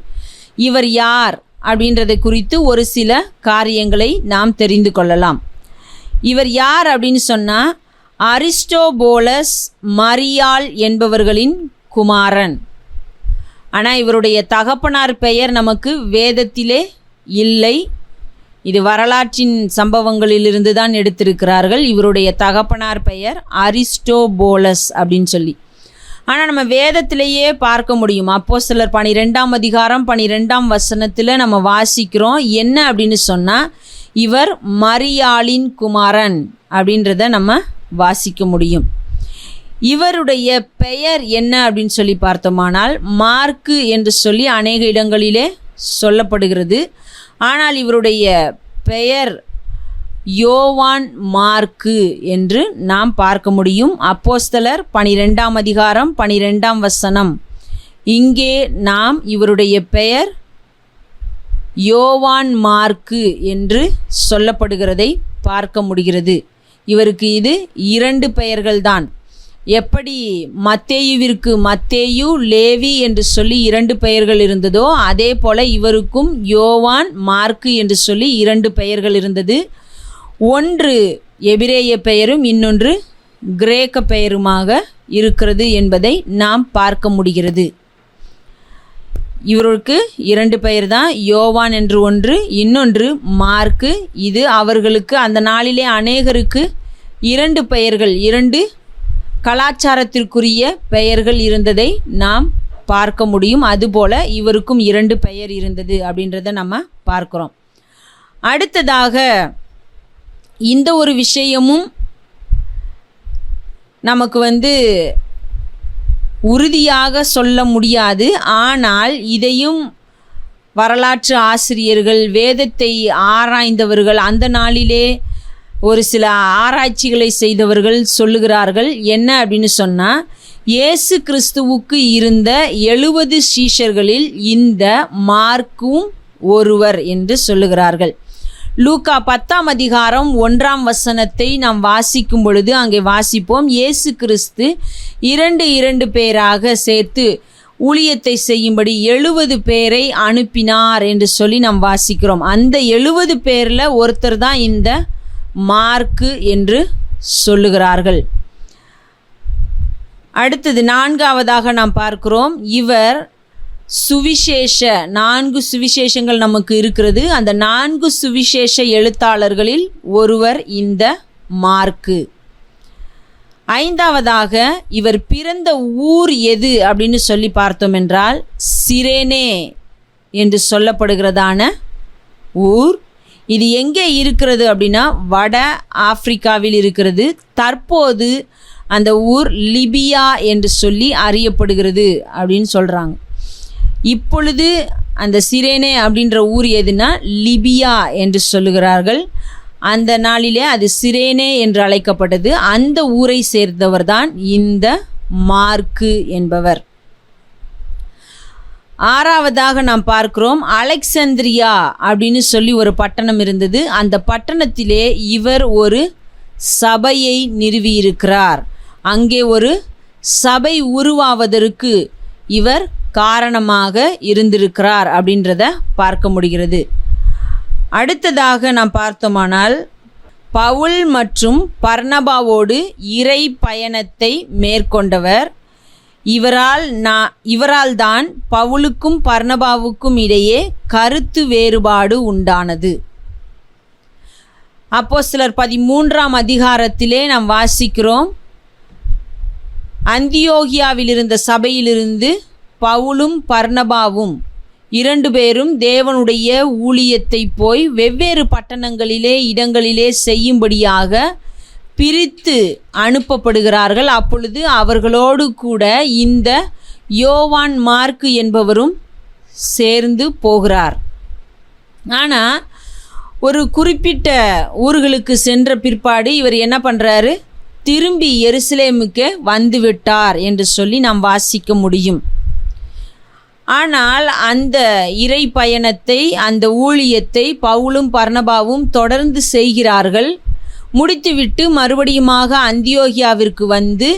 இவர் யார் அப்படின்றதை குறித்து ஒரு சில காரியங்களை நாம் தெரிந்து கொள்ளலாம். இவர் யார் அப்படின்னு சொன்னால், அரிஸ்டோபோலஸ் மரியாள் என்பவர்களின் குமாரன். ஆனால் இவருடைய தகப்பனார் பெயர் நமக்கு வேதத்திலே இல்லை. இது வரலாற்றின் சம்பவங்களிலிருந்து தான் எடுத்திருக்கிறார்கள். இவருடைய தகப்பனார் பெயர் அரிஸ்டோபோலஸ் அப்படின்னு சொல்லி. ஆனால் நம்ம வேதத்திலேயே பார்க்க முடியும். அப்போஸ்தலர் 12ஆம் அதிகாரம் 12ஆம் வசனத்தில் நம்ம வாசிக்கிறோம். என்ன அப்படின்னு சொன்னால், இவர் மரியாளின் குமாரன் அப்படின்றத நம்ம வாசிக்க முடியும். இவருடைய பெயர் என்ன அப்படின்னு சொல்லி பார்த்தோமானால் மார்க்கு என்று சொல்லி அநேக இடங்களிலே சொல்லப்படுகிறது. ஆனால் இவருடைய பெயர் யோவான் மார்க்கு என்று நாம் பார்க்க முடியும். அப்போஸ்தலர் 12ஆம் அதிகாரம் 12ஆம் வசனம். இங்கே நாம் இவருடைய பெயர் யோவான் மார்க்கு என்று சொல்லப்படுகிறதை பார்க்க முடிகிறது. இவருக்கு இது 2 பெயர்கள்தான். எப்படி மத்தேயுவிற்கு மத்தேயு, லேவி என்று சொல்லி 2 பெயர்கள் இருந்ததோ, அதே போல இவருக்கும் யோவான், மார்க்கு என்று சொல்லி 2 பெயர்கள் இருந்தது. ஒன்று எபிரேய பெயரும் இன்னொன்று கிரேக்க பெயருமாக இருக்கிறது என்பதை நாம் பார்க்க முடிகிறது. இவருக்கு 2 பெயர் தான், யோவான் என்று ஒன்று, இன்னொன்று மார்க்கு. இது அவர்களுக்கு அந்த நாளிலே அநேகருக்கு 2 பெயர்கள், 2 கலாச்சாரத்திற்குரிய பெயர்கள் இருந்ததை நாம் பார்க்க முடியும். அதுபோல் இவருக்கும் 2 பெயர் இருந்தது அப்படின்றத நம்ம பார்க்குறோம். அடுத்ததாக இந்த ஒரு விஷயமும் நமக்கு உறுதியாக சொல்ல முடியாது. ஆனால் இதையும் வரலாற்று ஆசிரியர்கள், வேதத்தை ஆராய்ந்தவர்கள், அந்த நாளிலே ஒரு சில ஆராய்ச்சிகளை செய்தவர்கள் சொல்லுகிறார்கள். என்ன அப்படின்னு சொன்னால், இயேசு கிறிஸ்துவுக்கு இருந்த 70 சீஷர்களில் இந்த மார்க்கும் ஒருவர் என்று சொல்லுகிறார்கள். லூக்கா 10ஆம் அதிகாரம் 1ஆம் வசனத்தை நாம் வாசிக்கும் பொழுது அங்கே வாசிப்போம், இயேசு கிறிஸ்து 2 பேராக சேர்த்து ஊழியத்தை செய்யும்படி 70 பேரை அனுப்பினார் என்று சொல்லி நாம் வாசிக்கிறோம். அந்த 70 பேரில் ஒருத்தர் தான் இந்த மார்க்கு என்று சொல்லுகிறார்கள். அடுத்தது 4ஆவதாக நாம் பார்க்கிறோம், இவர் சுவிசேஷ 4 சுவிசேஷங்கள் நமக்கு இருக்கிறது. அந்த 4 சுவிசேஷ எழுத்தாளர்களில் ஒருவர் இந்த மார்க்கு. 5ஆவதாக இவர் பிறந்த ஊர் எது அப்படின்னு சொல்லி பார்த்தோம் என்றால், சிரேனே என்று சொல்லப்படுகிறதான ஊர். இது எங்கே இருக்கிறது அப்படின்னா வட ஆப்பிரிக்காவில் இருக்கிறது. தற்போது அந்த ஊர் லிபியா என்று சொல்லி அறியப்படுகிறது அப்படின்னு சொல்கிறாங்க. இப்பொழுது அந்த சிரேனே அப்படின்ற ஊர் எதுனா லிபியா என்று சொல்லுகிறார்கள். அந்த நாளிலே அது சிரேனே என்று அழைக்கப்பட்டது. அந்த ஊரை சேர்ந்தவர் தான் இந்த மார்க்கு என்பவர். 6ஆவதாக நாம் பார்க்கிறோம், அலெக்சாந்திரியா அப்படின்னு சொல்லி ஒரு பட்டணம் இருந்தது. அந்த பட்டணத்திலே இவர் ஒரு சபையை நிறுவியிருக்கிறார். அங்கே ஒரு சபை உருவாவதற்கு இவர் காரணமாக இருந்திருக்கிறார் அப்படின்றத பார்க்க முடிகிறது. அடுத்ததாக நாம் பார்த்தோமானால், பவுல் மற்றும் பர்னபாவோடு இறை பயணத்தை மேற்கொண்டவர். இவரால் தான் பவுலுக்கும் பர்னபாவுக்கும் இடையே கருத்து வேறுபாடு உண்டானது. அப்போஸ்தலர் 13ஆம் அதிகாரத்திலே நாம் வாசிக்கிறோம், அந்தியோகியாவில் இருந்த சபையிலிருந்து பவுலும் பர்னபாவும் 2 பேரும் தேவனுடைய ஊழியத்தை போய் வெவ்வேறு பட்டணங்களிலே இடங்களிலே செய்யும்படியாக பிரித்து அனுப்பப்படுகிறார்கள். அப்பொழுது அவர்களோடு கூட இந்த யோவான் மார்க்கு என்பவரும் சேர்ந்து போகிறார். ஆனால் ஒரு குறிப்பிட்ட ஊர்களுக்கு சென்ற பிற்பாடு இவர் என்ன பண்ணுறாரு, திரும்பி எருசலேமுக்கு வந்துவிட்டார் என்று சொல்லி நாம் வாசிக்க முடியும். ஆனால் அந்த இறை பயணத்தை, அந்த ஊழியத்தை பவுலும் பர்னபாவும் தொடர்ந்து செய்கிறார்கள். முடித்துவிட்டு மறுபடியுமாக அந்தியோகியாவிற்கு வந்து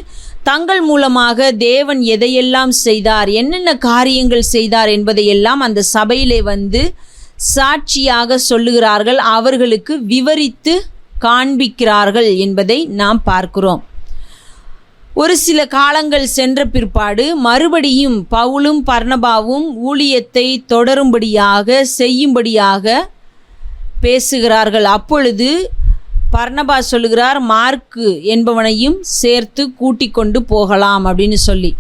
தங்கள் மூலமாக தேவன் எதையெல்லாம் செய்தார், என்னென்ன காரியங்கள் செய்தார் என்பதையெல்லாம் அந்த சபையிலே வந்து சாட்சியாக சொல்லுகிறார்கள், அவர்களுக்கு விவரித்து காண்பிக்கிறார்கள் என்பதை நாம் பார்க்கிறோம். ஒரு சில காலங்கள் சென்ற பிற்பாடு மறுபடியும் பவுலும் பர்னபாவும் ஊழியத்தை தொடரும்படியாக செய்யும்படியாக பேசுகிறார்கள். அப்பொழுது பர்னபா சொல்லுகிறார், மார்க்கு என்பவனையும் சேர்த்து கூட்டிக் கொண்டு போகலாம் அப்படின்னு சொல்லி.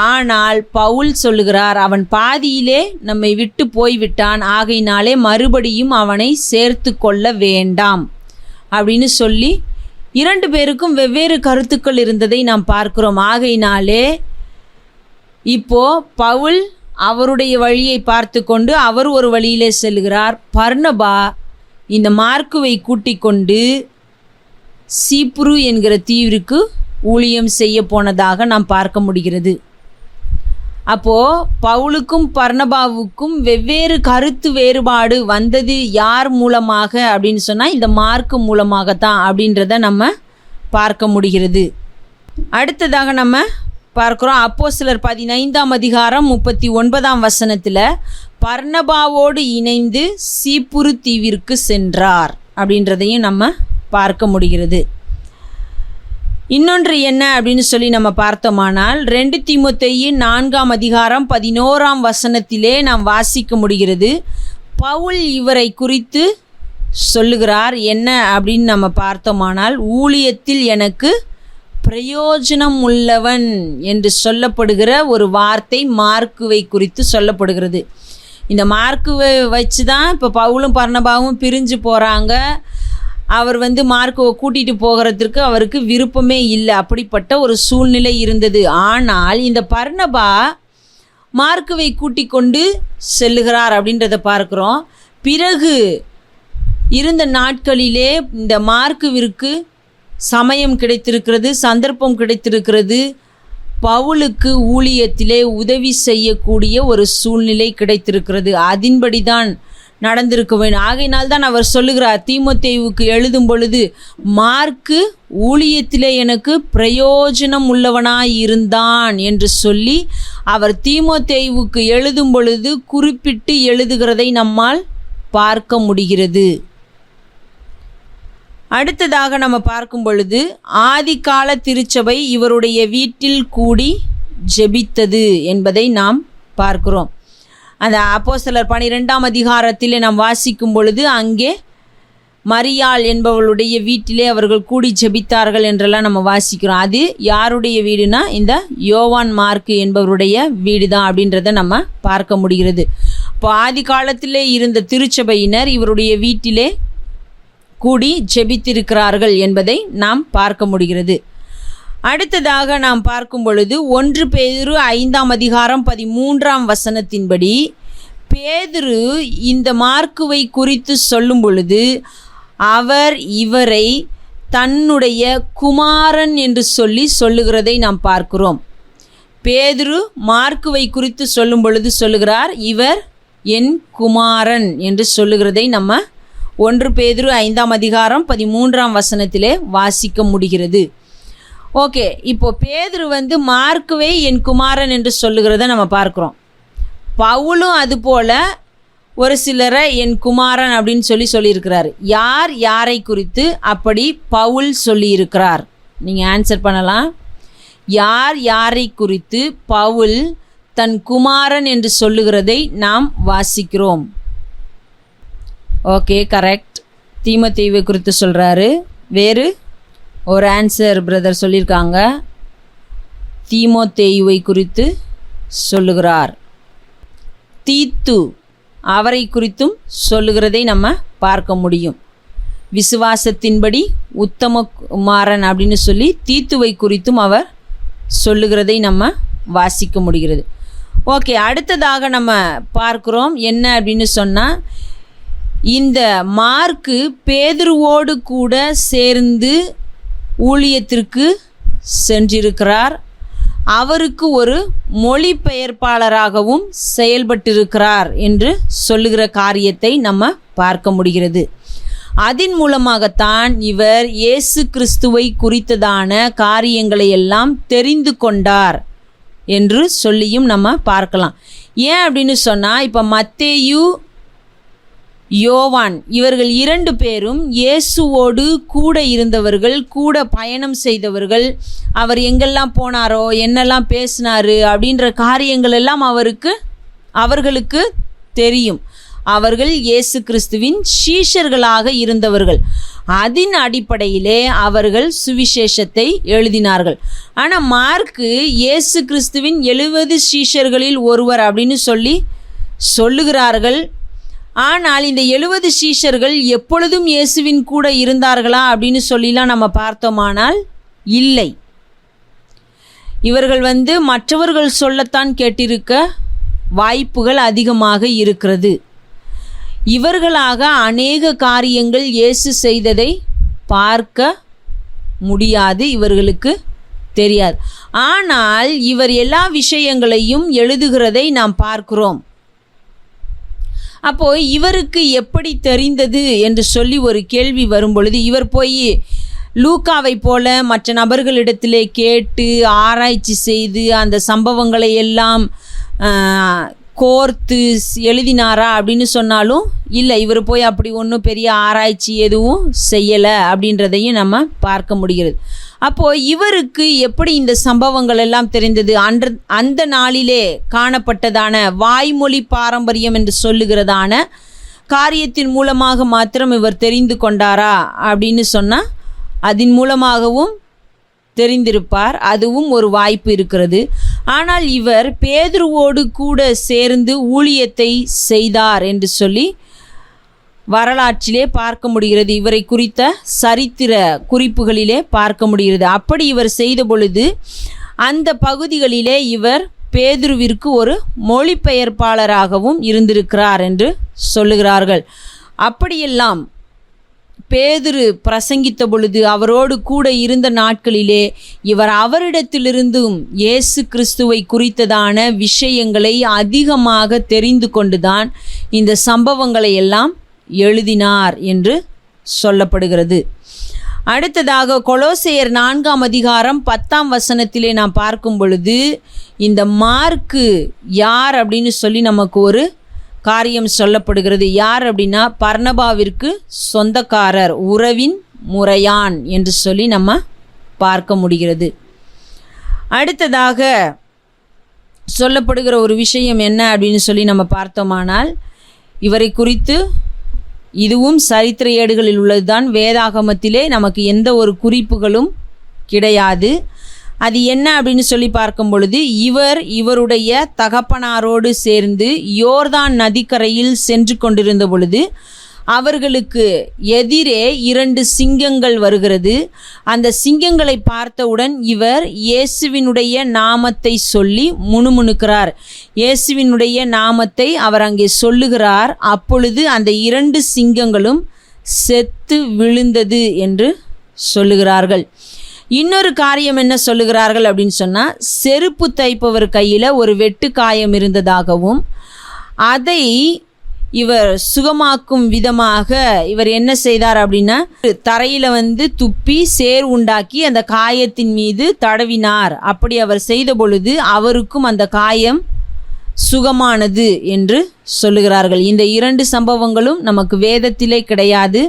ஆனால் பவுல் சொல்லுகிறார், அவன் பாதியிலே நம்மை விட்டு போய்விட்டான், ஆகையினாலே மறுபடியும் அவனை சேர்த்து கொள்ள வேண்டாம் அப்படின்னு சொல்லி 2 பேருக்கும் வெவ்வேறு கருத்துக்கள் இருந்ததை நாம் பார்க்கிறோம். ஆகையினாலே இப்போ பவுல் அவருடைய வழியை பார்த்து கொண்டு அவர் ஒரு வழியிலே செல்கிறார். பர்னபா இந்த மார்க்குவை கூட்டிக் கொண்டு சீப்புரு என்கிற தீவிற்கு ஊழியம் செய்ய போனதாக நாம் பார்க்க முடிகிறது. அப்போது பவுலுக்கும் பர்னபாவுக்கும் வெவ்வேறு கருத்து வேறுபாடு வந்தது யார் மூலமாக அப்படின்னு சொன்னால் இந்த மார்க்கு மூலமாகத்தான் அப்படின்றத நம்ம பார்க்க முடிகிறது. அடுத்ததாக நம்ம பார்க்குறோம் அப்போஸ்தலர் 15ஆம் அதிகாரம் 39ஆம் வசனத்தில் பர்னபாவோடு இணைந்து சீப்புரு தீவிற்கு சென்றார் அப்படின்றதையும் நம்ம பார்க்க முடிகிறது. இன்னொன்று என்ன அப்படின்னு சொல்லி நம்ம பார்த்தோமானால் 2 தீமோத்தேயு 4ஆம் அதிகாரம் 11ஆம் வசனத்திலே நாம் வாசிக்க முடிகிறது. பவுல் இவரை குறித்து சொல்லுகிறார். என்ன அப்படின்னு நம்ம பார்த்தோமானால், ஊழியத்தில் எனக்கு பிரயோஜனம் உள்ளவன் என்று சொல்லப்படுகிற ஒரு வார்த்தை மார்க்குவை குறித்து சொல்லப்படுகிறது. இந்த மார்க்குவை வச்சு தான் இப்போ பவுலும் பர்னபாவும் பிரிஞ்சு போகிறாங்க. அவர் மார்க்குவை கூட்டிகிட்டு போகிறதுக்கு அவருக்கு விருப்பமே இல்லை, அப்படிப்பட்ட ஒரு சூழ்நிலை இருந்தது. ஆனால் இந்த பர்னபா மார்க்குவை கூட்டிக் கொண்டு செல்லுகிறார் அப்படின்றத பார்க்குறோம். பிறகு இருந்த நாட்களிலே இந்த மார்க்குவிற்கு சமயம் கிடைத்திருக்கிறது, சந்தர்ப்பம் கிடைத்திருக்கிறது. பவுலுக்கு ஊழியத்திலே உதவி செய்யக்கூடிய ஒரு சூழ்நிலை கிடைத்திருக்கிறது. அதன்படி தான் நடந்திருக்க வேண்டும். ஆகையினால்தான் அவர் சொல்லுகிறார், தீமோத்தேயுவுக்கு எழுதும் பொழுது, மார்க்கு ஊழியத்திலே எனக்கு பிரயோஜனம் உள்ளவனாய் இருந்தான் என்று சொல்லி அவர் தீமோத்தேயுவுக்கு எழுதும் பொழுது குறிப்பிட்டு எழுதுகிறதை நம்மால் பார்க்க முடிகிறது. அடுத்ததாக நம்ம பார்க்கும் பொழுது, ஆதிகால திருச்சபை இவருடைய வீட்டில் கூடி ஜெபித்தது என்பதை நாம் பார்க்கிறோம். அந்த அப்போஸ்தலர் 12ஆம் அதிகாரத்தில் நாம் வாசிக்கும் பொழுது அங்கே மரியாள் என்பவளுடைய வீட்டிலே அவர்கள் கூடி ஜெபித்தார்கள் என்றெல்லாம் நம்ம வாசிக்கிறோம். அது யாருடைய வீடுனா இந்த யோவான் மார்க்கு என்பவருடைய வீடு தான் அப்படின்றத நம்ம பார்க்க முடிகிறது. இப்போ ஆதி காலத்திலே இருந்த திருச்சபையினர் இவருடைய வீட்டிலே கூடி ஜெபித்திருக்கிறார்கள் என்பதை நாம் பார்க்க முடிகிறது. அடுத்ததாக நாம் பார்க்கும் பொழுது 1 பேதுரு 5ஆம் அதிகாரம் 13ஆம் வசனத்தின்படி பேதுரு இந்த மார்க்குவை குறித்து சொல்லும் பொழுது அவர் இவரை தன்னுடைய குமாரன் என்று சொல்லுகிறதை நாம் பார்க்கிறோம். பேதுரு மார்க்குவை குறித்து சொல்லும் பொழுது சொல்லுகிறார், இவர் என் குமாரன் என்று சொல்லுகிறதை நம்ம 1 பேதுரு 5ஆம் அதிகாரம் 13ஆம் வசனத்திலே வாசிக்க முடிகிறது. ஓகே, இப்போ பேதுரு மார்க்குவை என் குமாரன் என்று சொல்லுகிறத நம்ம பார்க்குறோம். பவுலும் அதுபோல் ஒரு சிலரை என் குமாரன் அப்படின்னு சொல்லியிருக்கிறார். யார் யாரை குறித்து அப்படி பவுல் சொல்லியிருக்கிறார்? நீங்கள் ஆன்சர் பண்ணலாம். யார் யாரை குறித்து பவுல் தன் குமாரன் என்று சொல்லுகிறதை நாம் வாசிக்கிறோம். Okay, correct. தீமோத்தேயுவை குறித்து சொல்கிறாரு. வேறு ஒரு ஆன்சர் பிரதர் சொல்லியிருக்காங்க. தீமோத்தேயுவை குறித்து சொல்லுகிறார். தீத்து அவரை குறித்தும் சொல்லுகிறதை நம்ம பார்க்க முடியும். விசுவாசத்தின்படி உத்தம குமாரன் அப்படின்னு சொல்லி தீத்துவை குறித்தும் அவர் சொல்லுகிறதை நம்ம வாசிக்க முடிகிறது. ஓகே, அடுத்ததாக நம்ம பார்க்குறோம் என்ன அப்படின்னு சொன்னால், இந்த மார்க்கு பேதுருவோடு கூட சேர்ந்து ஊழியத்திற்கு சென்றிருக்கிறார். அவருக்கு ஒரு மொழிபெயர்ப்பாளராகவும் செயல்பட்டிருக்கிறார் என்று சொல்லுகிற காரியத்தை நம்ம பார்க்க முடிகிறது. அதன் மூலமாகத்தான் இவர் இயேசு கிறிஸ்துவை குறித்ததான காரியங்களை எல்லாம் தெரிந்து கொண்டார் என்று சொல்லியும் நம்ம பார்க்கலாம். ஏன் அப்படின்னு சொன்னால், இப்போ மத்தேயு யோவான் இவர்கள் 2 பேரும் இயேசுவோடு கூட இருந்தவர்கள், கூட பயணம் செய்தவர்கள். அவர் எங்கெல்லாம் போனாரோ, என்னெல்லாம் பேசினாரு அப்படின்ற காரியங்கள் எல்லாம் அவர்களுக்கு தெரியும். அவர்கள் இயேசு கிறிஸ்துவின் சீஷர்களாக இருந்தவர்கள். அதன் அடிப்படையிலே அவர்கள் சுவிசேஷத்தை எழுதினார்கள். ஆனால் மார்க்கு இயேசு கிறிஸ்துவின் 70 சீஷர்களில் ஒருவர் அப்படின்னு சொல்லுகிறார்கள். ஆனால் இந்த 70 சீஷர்கள் எப்பொழுதும் இயேசுவின் கூட இருந்தார்களா அப்படின்னு சொல்லிலாம் நம்ம பார்த்தோமானால் இல்லை. இவர்கள் மற்றவர்கள் சொல்லத்தான் கேட்டிருக்க வாய்ப்புகள் அதிகமாக இருக்கிறது. இவர்களாக அநேக காரியங்கள் இயேசு செய்ததை பார்க்க முடியாது, இவர்களுக்கு தெரியாது. ஆனால் இவர் எல்லா விஷயங்களையும் எழுதுகிறதை நாம் பார்க்கிறோம். அப்போ இவருக்கு எப்படி தெரிந்தது என்று சொல்லி ஒரு கேள்வி வரும் பொழுது, இவர் போய் லூக்காவை போல மற்ற நபர்களிடத்திலே கேட்டு ஆராய்ச்சி செய்து அந்த சம்பவங்களை எல்லாம் கோர்த்து எழுதினாரா அப்படின்னு சொன்னாலும் இல்லை. இவர் போய் அப்படி ஒன்றும் பெரிய ஆராய்ச்சி எதுவும் செய்யலை அப்படின்றதையும் நம்ம பார்க்க முடிகிறது. அப்போது இவருக்கு எப்படி இந்த சம்பவங்கள் எல்லாம் தெரிந்தது? அந்த நாளிலே காணப்பட்டதான வாய்மொழி பாரம்பரியம் என்று சொல்லுகிறதான காரியத்தின் மூலமாக மாத்திரம் இவர் தெரிந்து கொண்டாரா அப்படின்னு சொன்னால் அதன் மூலமாகவும் தெரிந்திருப்பார். அதுவும் ஒரு வாய்ப்பு இருக்கிறது. ஆனால் இவர் பேதுருவோடு கூட சேர்ந்து ஊழியத்தை செய்தார் என்று சொல்லி வரலாற்றிலே பார்க்க முடிகிறது. இவரை குறித்த சரித்திர குறிப்புகளிலே பார்க்க முடிகிறது. அப்படி இவர் செய்த பொழுது அந்த பகுதிகளிலே இவர் பேதுருவிற்கு ஒரு மொழிபெயர்ப்பாளராகவும் இருந்திருக்கிறார் என்று சொல்லுகிறார்கள். அப்படியெல்லாம் பேதுரு பிரசங்கித்த பொழுது அவரோடு கூட இருந்த நாட்களிலே இவர் அவரிடத்திலிருந்தும் இயேசு கிறிஸ்துவை குறித்ததான விஷயங்களை அதிகமாக தெரிந்து கொண்டுதான் இந்த சம்பவங்களை எல்லாம் எழுதினார் என்று சொல்லப்படுகிறது. அடுத்ததாக கொலோசையர் 4ஆம் அதிகாரம் 10ஆம் வசனத்திலே நாம் பார்க்கும் பொழுது இந்த மார்க்கு யார் அப்படின்னு சொல்லி நமக்கு ஒரு காரியம் சொல்லப்படுகிறது. யார் அப்படின்னா பர்னபாவிற்கு சொந்தக்காரர், உறவின் முறையான் என்று சொல்லி நம்ம பார்க்க முடிகிறது. அடுத்ததாக சொல்லப்படுகிற ஒரு விஷயம் என்ன அப்படின்னு சொல்லி நம்ம பார்த்தோமானால் இவரை குறித்து இதுவும் சரித்திர ஏடுகளில் உள்ளதுதான். வேதாகமத்திலே நமக்கு எந்த ஒரு குறிப்புகளும் கிடையாது. அது என்ன அப்படின்னு சொல்லி பார்க்கும் பொழுது இவருடைய தகப்பனாரோடு சேர்ந்து யோர்தான் நதிக்கரையில் சென்று கொண்டிருந்த பொழுது அவர்களுக்கு எதிரே 2 சிங்கங்கள் வருகிறது. அந்த சிங்கங்களை பார்த்தவுடன் இவர் இயேசுவினுடைய நாமத்தை சொல்லி முணுமுணுக்கிறார். இயேசுவினுடைய நாமத்தை அவர் அங்கே சொல்லுகிறார். அப்பொழுது அந்த 2 சிங்கங்களும் செத்து விழுந்தது என்று சொல்லுகிறார்கள். இன்னொரு காரியம் என்ன சொல்லுகிறார்கள் அப்படின்னு சொன்னால், செருப்பு தைப்பவர் கையில் ஒரு வெட்டு காயம் இருந்ததாகவும் அதை இவர் சுகமாக்கும் விதமாக இவர் என்ன செய்தார் அப்படின்னா தரையில் துப்பி சேர் உண்டாக்கி அந்த காயத்தின் மீது தடவினார். அப்படி அவர் செய்த பொழுது அவருக்கும் அந்த காயம் சுகமானது என்று சொல்லுகிறார்கள். இந்த 2 சம்பவங்களும் நமக்கு வேதத்திலே கிடையாது,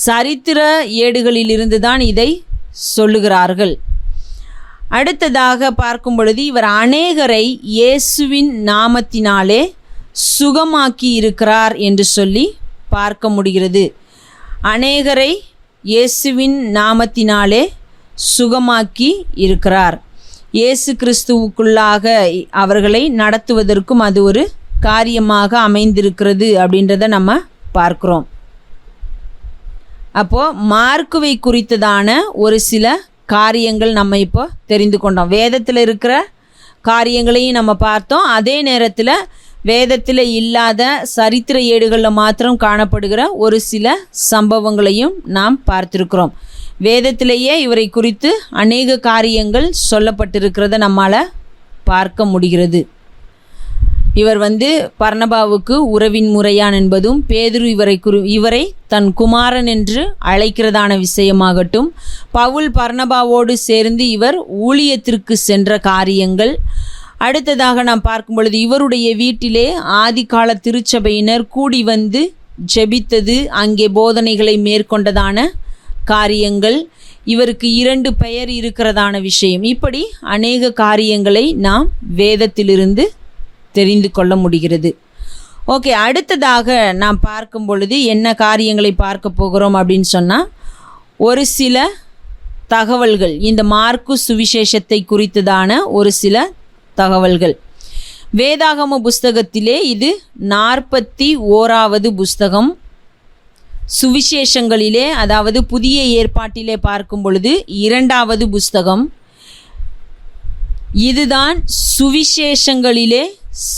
சரித்திர ஏடுகளிலிருந்து தான் இதை சொல்லுகிறார்கள். அடுத்ததாக பார்க்கும் பொழுது இவர் அநேகரை இயேசுவின் நாமத்தினாலே சுகமாக்கி இருக்கிறார் என்று சொல்லி பார்க்க முடிகிறது. அநேகரை இயேசுவின் நாமத்தினாலே சுகமாக்கி இருக்கிறார். இயேசு கிறிஸ்துவுக்குள்ளாக அவர்களை நடத்துவதற்கும் அது ஒரு காரியமாக அமைந்திருக்கிறது அப்படின்றத நம்ம பார்க்கிறோம். அப்போது மார்க்குவை குறித்ததான ஒரு சில காரியங்கள் நம்ம இப்போ தெரிந்து கொண்டோம். வேதத்தில் இருக்கிற காரியங்களையும் நம்ம பார்த்தோம். அதே நேரத்தில் வேதத்தில் இல்லாத சரித்திர ஏடுகளில் மாத்திரம் காணப்படுகிற ஒரு சில சம்பவங்களையும் நாம் பார்த்துருக்கிறோம். வேதத்திலேயே இவரை குறித்து அநேக காரியங்கள் சொல்லப்பட்டிருக்கிறத நம்மால் பார்க்க முடிகிறது. இவர் பர்னபாவுக்கு உறவின் முறையான் என்பதும், பேதுரு இவரை தன் குமாரன் என்று அழைக்கிறதான விஷயமாகட்டும், பவுல் பர்னபாவோடு சேர்ந்து இவர் ஊழியத்திற்கு சென்ற காரியங்கள், அடுத்ததாக நாம் பார்க்கும் பொழுது இவருடைய வீட்டிலே ஆதிகால திருச்சபையினர் கூடி ஜெபித்தது, அங்கே போதனைகளை மேற்கொண்டதான காரியங்கள், இவருக்கு 2 பெயர் இருக்கிறதான விஷயம், இப்படி அநேக காரியங்களை நாம் வேதத்திலிருந்து தெரிந்து கொள்ள முடிகிறது. ஓகே, அடுத்ததாக நாம் பார்க்கும் பொழுது என்ன காரியங்களை பார்க்க போகிறோம் அப்படின்னு சொன்னால், ஒரு சில தகவல்கள், இந்த மார்க்கு சுவிசேஷத்தை குறித்ததான ஒரு சில தகவல்கள். வேதாகம புஸ்தகத்திலே இது 41வது புஸ்தகம். சுவிசேஷங்களிலே, அதாவது புதிய ஏற்பாட்டிலே பார்க்கும் பொழுது 2வது புஸ்தகம். இதுதான் சுவிசேஷங்களிலே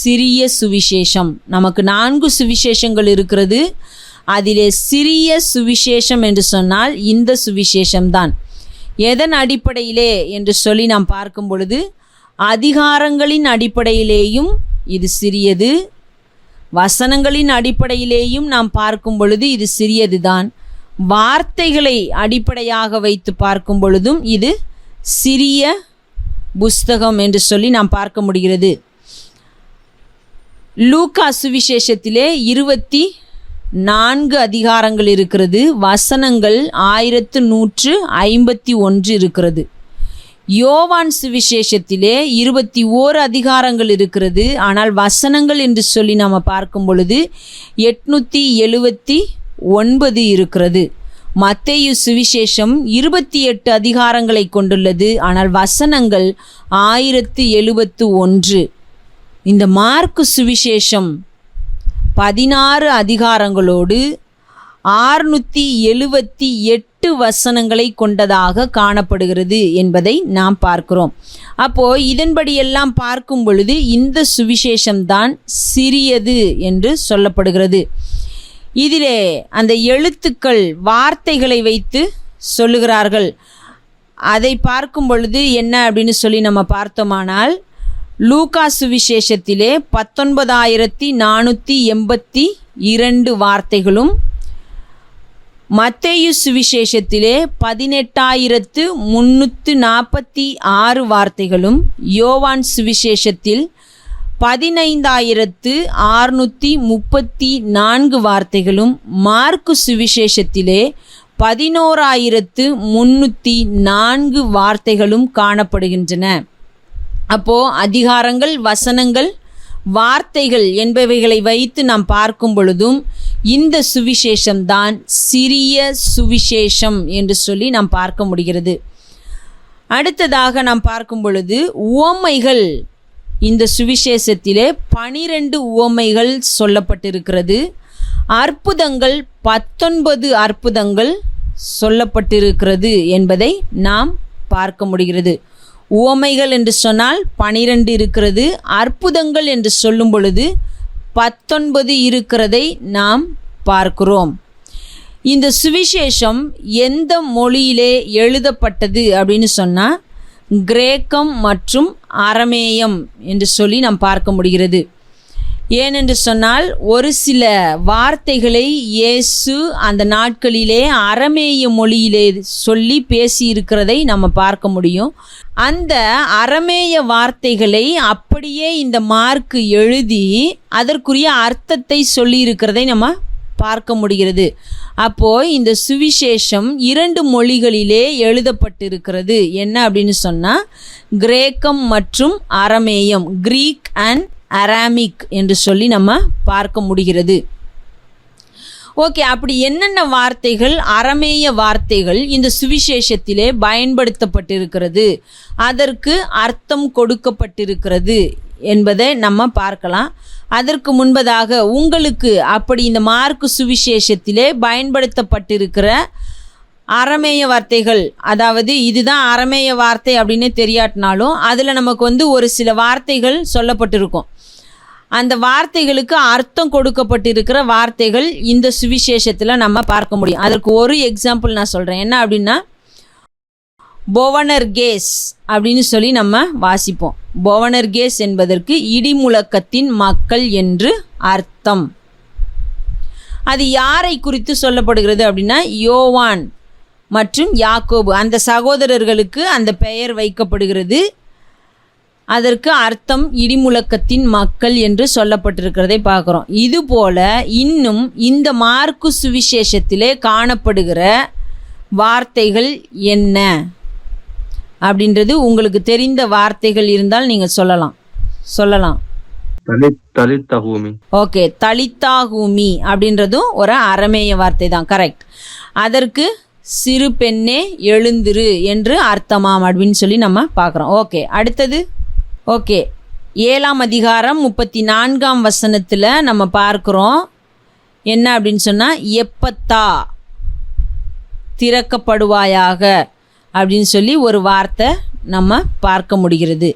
சிறிய சுவிசேஷம். நமக்கு 4 சுவிசேஷங்கள் இருக்கிறது. அதிலே சிறிய சுவிசேஷம் என்று சொன்னால் இந்த சுவிசேஷம்தான். எதன் அடிப்படையிலே என்று சொல்லி நாம் பார்க்கும் பொழுது, அதிகாரங்களின் அடிப்படையிலேயும் இது சிறியது, வசனங்களின் அடிப்படையிலேயும் நாம் பார்க்கும் பொழுது இது சிறியது தான், வார்த்தைகளை அடிப்படையாக வைத்து பார்க்கும் பொழுதும் இது சிறிய புஸ்தகம் என்று சொல்லி நாம் பார்க்க முடிகிறது. லூக்கா சுவிசேஷத்திலே 24 அதிகாரங்கள் இருக்கிறது, வசனங்கள் 1151 இருக்கிறது. யோவான் சுவிசேஷத்திலே 21 அதிகாரங்கள் இருக்கிறது, ஆனால் வசனங்கள் என்று சொல்லி நாம் பார்க்கும் பொழுது 879 இருக்கிறது. மத்தேயு சுவிசேஷம் 28 அதிகாரங்களை கொண்டுள்ளது, ஆனால் வசனங்கள் 1071. இந்த மார்க்கு சுவிசேஷம் 16 அதிகாரங்களோடு 678 வசனங்களை கொண்டதாக காணப்படுகிறது என்பதை நாம் பார்க்கிறோம். அப்போது இதன்படியெல்லாம் பார்க்கும் பொழுது இந்த சுவிசேஷம்தான் சிறியது என்று சொல்லப்படுகிறது. இதிலே அந்த எழுத்துக்கள், வார்த்தைகளை வைத்து சொல்லுகிறார்கள். அதை பார்க்கும் பொழுது என்ன அப்படின்னு சொல்லி நம்ம பார்த்தோமானால், லூக்கா சுவிசேஷத்திலே 19,482 வார்த்தைகளும், மத்தேயு சுவிசேஷத்திலே 18,346 வார்த்தைகளும், யோவான் சுவிசேஷத்தில் 15,634 வார்த்தைகளும், மார்க்கு சுவிசேஷத்திலே 11,304 வார்த்தைகளும் காணப்படுகின்றன. அப்போது அதிகாரங்கள், வசனங்கள், வார்த்தைகள் என்பவைகளை வைத்து நாம் பார்க்கும் பொழுதும் இந்த சுவிசேஷம்தான் சிறிய சுவிசேஷம் என்று சொல்லி நாம் பார்க்க முடிகிறது. அடுத்ததாக நாம் பார்க்கும் பொழுது உவமைகள், இந்த சுவிசேஷத்திலே 12 உவமைகள் சொல்லப்பட்டிருக்கிறது. அற்புதங்கள் 19 அற்புதங்கள் சொல்லப்பட்டிருக்கிறது என்பதை நாம் பார்க்க முடிகிறது. உவமைகள் என்று சொன்னால் 12 இருக்கிறது, அற்புதங்கள் என்று சொல்லும் பொழுது 19 இருக்கிறதை நாம் பார்க்கிறோம். இந்த சுவிசேஷம் எந்த மொழியிலே எழுதப்பட்டது அப்படின்னு சொன்னால் கிரேக்கம் மற்றும் அரமேயம் என்று சொல்லி நாம் பார்க்க முடிகிறது. ஏனென்று சொன்னால் ஒரு சில வார்த்தைகளை இயேசு அந்த நாட்களிலே அரமேய மொழியிலே சொல்லி பேசியிருக்கிறதை நம்ம பார்க்க முடியும். அந்த அரமேய வார்த்தைகளை அப்படியே இந்த மார்க்கு எழுதி அதற்குரிய அர்த்தத்தை சொல்லியிருக்கிறதை நம்ம பார்க்க முடிகிறது. அப்போது இந்த சுவிசேஷம் 2 மொழிகளிலே எழுதப்பட்டிருக்கிறது. என்ன அப்படின்னு சொன்னால் கிரேக்கம் மற்றும் அரமேயம், கிரீக் அண்ட் அராமிக் என்று சொல்லி நம்ம பார்க்க முடிகிறது. ஓகே, அப்படி என்னென்ன வார்த்தைகள், அரமேய வார்த்தைகள் இந்த சுவிசேஷத்திலே பயன்படுத்தப்பட்டிருக்கிறது, அதற்கு அர்த்தம் கொடுக்கப்பட்டிருக்கிறது என்பதை நம்ம பார்க்கலாம். அதற்கு முன்பதாக உங்களுக்கு அப்படி இந்த மார்க்கு சுவிசேஷத்திலே பயன்படுத்தப்பட்டிருக்கிற அரமேய வார்த்தைகள், அதாவது இதுதான் அரமேய வார்த்தை அப்படின்னு தெரியாட்டினாலும் அதில் நமக்கு ஒரு சில வார்த்தைகள் சொல்லப்பட்டிருக்கும். அந்த வார்த்தைகளுக்கு அர்த்தம் கொடுக்கப்பட்டிருக்கிற வார்த்தைகள் இந்த சுவிசேஷத்தில் நம்ம பார்க்க முடியும். அதற்கு ஒரு எக்ஸாம்பிள் நான் சொல்கிறேன். என்ன அப்படின்னா, போவனர்கேஸ் அப்படின்னு சொல்லி நம்ம வாசிப்போம். போவனர்கேஸ் என்பதற்கு இடிமுழக்கத்தின் மக்கள் என்று அர்த்தம். அது யாரை குறித்து சொல்லப்படுகிறது அப்படின்னா, யோவான் மற்றும் யாக்கோபு அந்த சகோதரர்களுக்கு அந்த பெயர் வைக்கப்படுகிறது. அதற்கு அர்த்தம் இடிமுழக்கத்தின் மக்கள் என்று சொல்லப்பட்டிருக்கிறதை பார்க்குறோம். இதுபோல இன்னும் இந்த மார்க்கு சுவிசேஷத்திலே காணப்படுகிற வார்த்தைகள் என்ன அப்படின்றது உங்களுக்கு தெரிந்த வார்த்தைகள் இருந்தால் நீங்கள் சொல்லலாம். தலித்தஹூமி. ஓகே, தலித்தாகூமி அப்படின்றதும் ஒரு அரமேய வார்த்தை தான், கரெக்ட். அதற்கு சிறு பெண்ணே எழுந்திரு என்று அர்த்தமாம் அப்படின்னு சொல்லி நம்ம பார்க்குறோம். ஓகே, அடுத்தது. ஓகே, 7ஆம் அதிகாரம் 34ஆம் வசனத்தில் நம்ம பார்க்குறோம் என்ன அப்படின்னு சொன்னால், எப்பத்தா திறக்கப்படுவாயாக அப்படின்னு சொல்லி ஒரு வார்த்தை நம்ம பார்க்க முடிகிறது.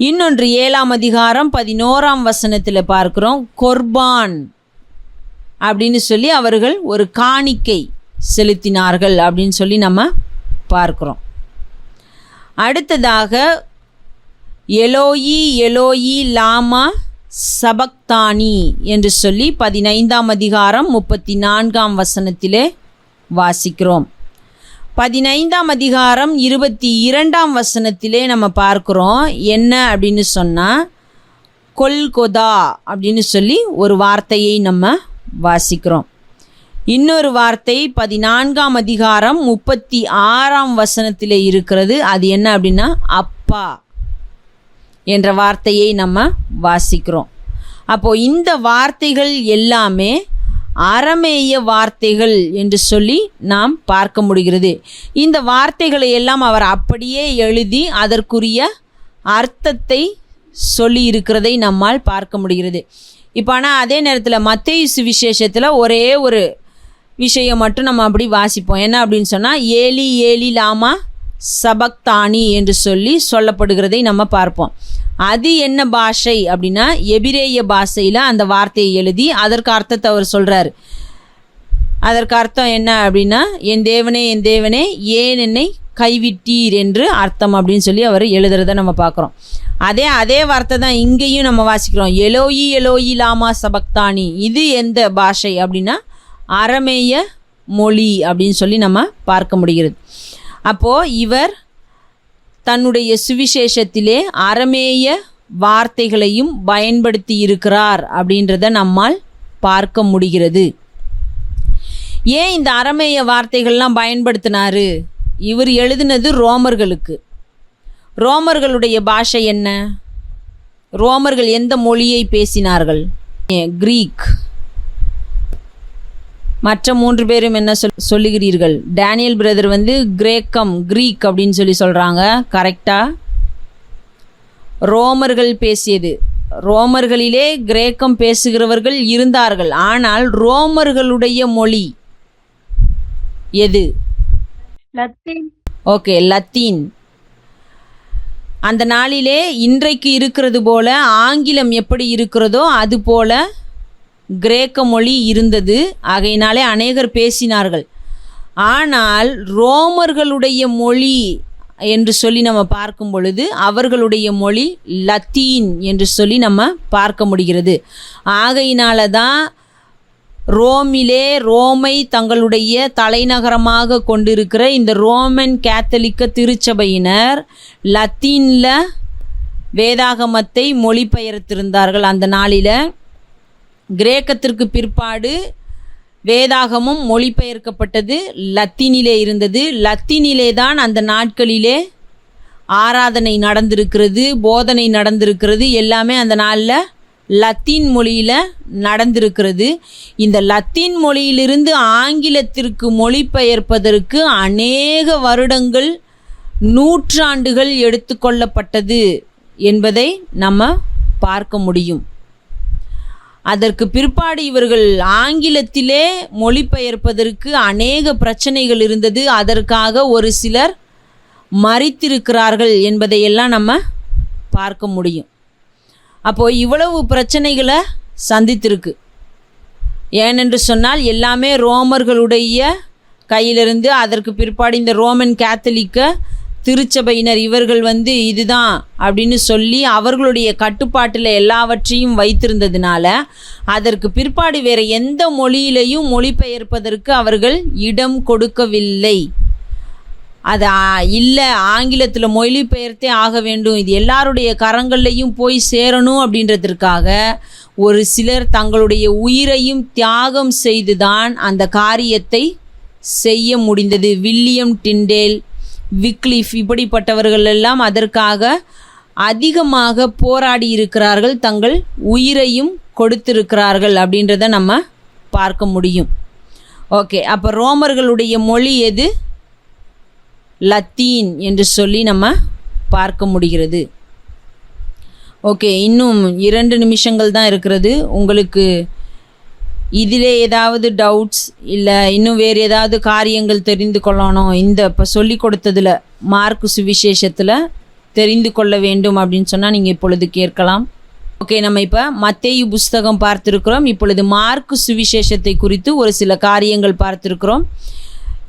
இன்னொன்று 7ஆம் அதிகாரம் 11ஆம் வசனத்தில் பார்க்குறோம், கொர்பான் அப்படின்னு சொல்லி அவர்கள் ஒரு காணிக்கை செலுத்தினார்கள் அப்படின்னு சொல்லி நம்ம பார்க்குறோம். அடுத்ததாக எலோயி எலோயி லாமா சபக்தானி என்று சொல்லி 15ஆம் அதிகாரம் 34ஆம் வசனத்திலே வாசிக்கிறோம். 15ஆம் அதிகாரம் 22ஆம் வசனத்திலே நம்ம பார்க்குறோம் என்ன அப்படின்னு சொன்னால், கொல்கொதா அப்படின்னு சொல்லி ஒரு வார்த்தையை நம்ம வாசிக்கிறோம். இன்னொரு வார்த்தை 14ஆம் அதிகாரம் 36ஆம் வசனத்திலே இருக்கிறது. அது என்ன அப்படின்னா, அப்பா என்ற வார்த்தையை நம்ம வாசிக்கிறோம். அப்போது இந்த வார்த்தைகள் எல்லாமே அரமேய வார்த்தைகள் என்று சொல்லி நாம் பார்க்க முடிகிறது. இந்த வார்த்தைகளை எல்லாம் அவர் அப்படியே எழுதி அதற்குரிய அர்த்தத்தை சொல்லி இருக்கிறதை நம்மால் பார்க்க முடிகிறது. இப்போ ஆனால் அதே நேரத்தில் மத்தேயு சுவிசேஷத்தில் ஒரே ஒரு விஷயம் மட்டும் நம்ம அப்படி வாசிப்போம். என்ன அப்படின்னு சொன்னால், ஏலி ஏலி லாமா சபக்தானி என்று சொல்லி சொல்லப்படுகிறதை நம்ம பார்ப்போம். அது என்ன பாஷை அப்படின்னா, எபிரேய பாஷையில் அந்த வார்த்தையை எழுதி அதற்கு அர்த்தத்தை அவர் சொல்கிறார். அதற்கு அர்த்தம் என்ன அப்படின்னா, என் தேவனே என் தேவனே ஏன் என்னை கைவிட்டீர் என்று அர்த்தம் அப்படின்னு சொல்லி அவர் எழுதுறதை நம்ம பார்க்குறோம். அதே வார்த்தை தான் இங்கேயும் நம்ம வாசிக்கிறோம், எலோயி எலோயி லாமா சபக்தானி. இது எந்த பாஷை அப்படின்னா, அரமேய மொழி அப்படின்னு சொல்லி நம்ம பார்க்க முடிகிறது. அப்போது இவர் தன்னுடைய சுவிசேஷத்திலே அரமேய வார்த்தைகளையும் பயன்படுத்தி இருக்கிறார் அப்படின்றத நம்மால் பார்க்க முடிகிறது. ஏன் இந்த அரமேய வார்த்தைகள்லாம் பயன்படுத்தினார்? இவர் எழுதினது ரோமர்களுக்கு. ரோமர்களுடைய பாஷை என்ன? ரோமர்கள் எந்த மொழியை பேசினார்கள்? கிரீக். மற்ற 3 பேரும் என்ன சொல்லுகிறீர்கள்? டேனியல் பிரதர் வந்து கிரீக் அப்படின்னு சொல்லி சொல்கிறாங்க. கரெக்டாக ரோமர்கள் பேசியது. ரோமர்களிலே கிரேக்கம் பேசுகிறவர்கள் இருந்தார்கள். ஆனால் ரோமர்களுடைய மொழி எது? லத்தீன். Okay, Latin. அந்த நாளிலே இன்றைக்கு இருக்கிறது போல ஆங்கிலம் எப்படி இருக்கிறதோ அது போல கிரேக்க மொழி இருந்தது. ஆகையினாலே அநேகர் பேசினார்கள். ஆனால் ரோமர்களுடைய மொழி என்று சொல்லி நம்ம பார்க்கும் பொழுது அவர்களுடைய மொழி லத்தீன் என்று சொல்லி நம்ம பார்க்க முடிகிறது. ஆகையினால தான் ரோமை தங்களுடைய தலைநகரமாக கொண்டிருக்கிற இந்த ரோமன் கேத்தலிக்க திருச்சபையினர் லத்தீனில் வேதாகமத்தை மொழிபெயர்த்திருந்தார்கள். அந்த நாளில் கிரேக்கத்திற்கு பிற்பாடு வேதாகமும் மொழிபெயர்க்கப்பட்டது லத்தீனிலே இருந்தது. லத்தீனிலே தான் அந்த நாட்களிலே ஆராதனை நடந்திருக்கிறது, போதனை நடந்திருக்கிறது, எல்லாமே அந்த நாளில் லத்தீன் மொழியில் நடந்திருக்கிறது. இந்த லத்தீன் மொழியிலிருந்து ஆங்கிலத்திற்கு மொழிபெயர்ப்பதற்கு அநேக வருடங்கள், நூற்றாண்டுகள் எடுத்துக்கொள்ளப்பட்டது என்பதை நம்ம பார்க்க முடியும். அதற்கு பிற்பாடு இவர்கள் ஆங்கிலத்திலே மொழிபெயர்ப்பதற்கு அநேக பிரச்சனைகள் இருந்தது. அதற்காக ஒரு சிலர் மரித்திருக்கிறார்கள் என்பதையெல்லாம் நம்ம பார்க்க முடியும். அப்போது இவ்வளவு பிரச்சனைகளை சந்தித்திருக்கு. ஏனென்று சொன்னால் எல்லாமே ரோமர்களுடைய கையிலிருந்து, அதற்கு பிற்பாடு இந்த ரோமன் கேத்தலிக்க திருச்சபையினர் இவர்கள் வந்து இதுதான் அப்படின்னு சொல்லி அவர்களுடைய கட்டுப்பாட்டில் எல்லாவற்றையும் வைத்திருந்ததுனால அதற்கு பிற்பாடு வேறு எந்த மொழியிலையும் மொழிபெயர்ப்பதற்கு அவர்கள் இடம் கொடுக்கவில்லை. அது இல்லை ஆங்கிலத்தில் மொழிபெயர்த்தே ஆக வேண்டும், இது எல்லாருடைய கரங்கள்லையும் போய் சேரணும் அப்படின்றதற்காக ஒரு சிலர் தங்களுடைய உயிரையும் தியாகம் செய்துதான் அந்த காரியத்தை செய்ய முடிந்தது. வில்லியம் டிண்டேல், விக்லிஃப் இப்படிப்பட்டவர்கள் எல்லாம் அதற்காக அதிகமாக போராடி இருக்கிறார்கள், தங்கள் உயிரையும் கொடுத்திருக்கிறார்கள் அப்படின்றத நம்ம பார்க்க முடியும். ஓகே, அப்போ ரோமர்களுடைய மொழி எது? லத்தீன் என்று சொல்லி நம்ம பார்க்க முடிகிறது. ஓகே, இன்னும் 2 நிமிஷங்கள் தான் இருக்கிறது. உங்களுக்கு இதிலே ஏதாவது டவுட்ஸ் இல்லை இன்னும் வேறு ஏதாவது காரியங்கள் தெரிந்து கொள்ளணும், இந்த இப்போ சொல்லி கொடுத்ததில் மார்க்கு சுவிசேஷத்தில் தெரிந்து கொள்ள வேண்டும் அப்படின்னு சொன்னால் நீங்கள் இப்பொழுது கேட்கலாம். ஓகே, நம்ம இப்போ மத்தேயு புஸ்தகம் பார்த்துருக்கிறோம். இப்பொழுது மார்க்கு சுவிசேஷத்தை குறித்து ஒரு சில காரியங்கள் பார்த்துருக்கிறோம்.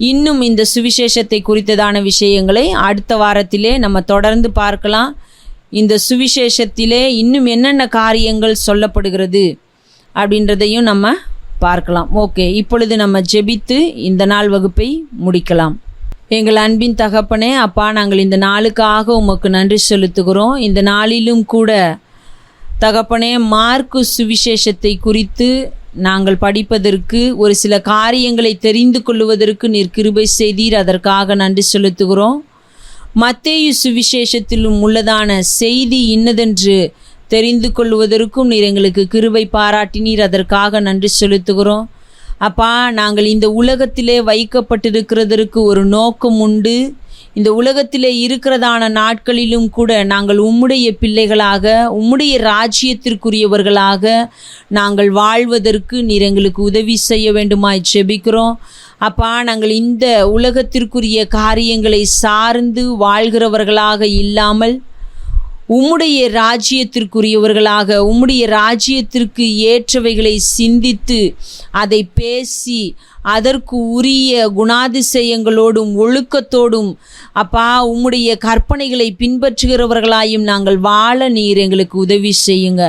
இன்னும் இந்த சுவிசேஷத்தை குறித்ததான விஷயங்களை அடுத்த வாரத்திலே நம்ம தொடர்ந்து பார்க்கலாம். இந்த சுவிசேஷத்திலே இன்னும் என்னென்ன காரியங்கள் சொல்லப்படுகிறது அப்படின்றதையும் நம்ம பார்க்கலாம். ஓகே, இப்பொழுது நம்ம ஜெபித்து இந்த நாள் வகுப்பை முடிக்கலாம். எங்கள் அன்பின் தகப்பனே, அப்பா, நாங்கள் இந்த நாளுக்காக உமக்கு நன்றி செலுத்துகிறோம். இந்த நாளிலும் கூட தகப்பனே, மார்க்கு சுவிசேஷத்தை குறித்து நாங்கள் படிப்பதற்கு ஒரு சில காரியங்களை தெரிந்து கொள்வதற்கு நீர் கிருபை செய்தீர், அதற்காக நன்றி செலுத்துகிறோம். மத்தேயு சுவிசேஷத்திலும் உள்ளதான செய்தி இன்னதென்று தெரிந்து கொள்வதற்கும் நீர் எங்களுக்கு கிருபை பாராட்டினீர், அதற்காக நன்றி செலுத்துகிறோம். அப்பா, நாங்கள் இந்த உலகத்திலே வைக்கப்பட்டிருக்கிறதற்கு ஒரு நோக்கம் உண்டு. இந்த உலகத்திலே இருக்கிறதான நாட்களிலும் கூட நாங்கள் உம்முடைய பிள்ளைகளாக, உம்முடைய ராஜ்யத்திற்குரியவர்களாக நாங்கள் வாழ்வதற்கு நீர் எங்களுக்கு உதவி செய்ய வேண்டுமாய் ஜெபிக்கிறோம். அப்பா, நாங்கள் இந்த உலகத்திற்குரிய காரியங்களை சார்ந்து வாழ்கிறவர்களாக இல்லாமல் உம்முடைய ராஜ்யத்திற்குரியவர்களாக, உம்முடைய ராஜ்யத்திற்கு ஏற்றவைகளை சிந்தித்து அதை பேசி அதற்கு உரிய குணாதிசயங்களோடும் ஒழுக்கத்தோடும் அப்பா உம்முடைய கற்பனைகளை பின்பற்றுகிறவர்களாயும் நாங்கள் வாழ நீர் எங்களுக்கு உதவி செய்யுங்க.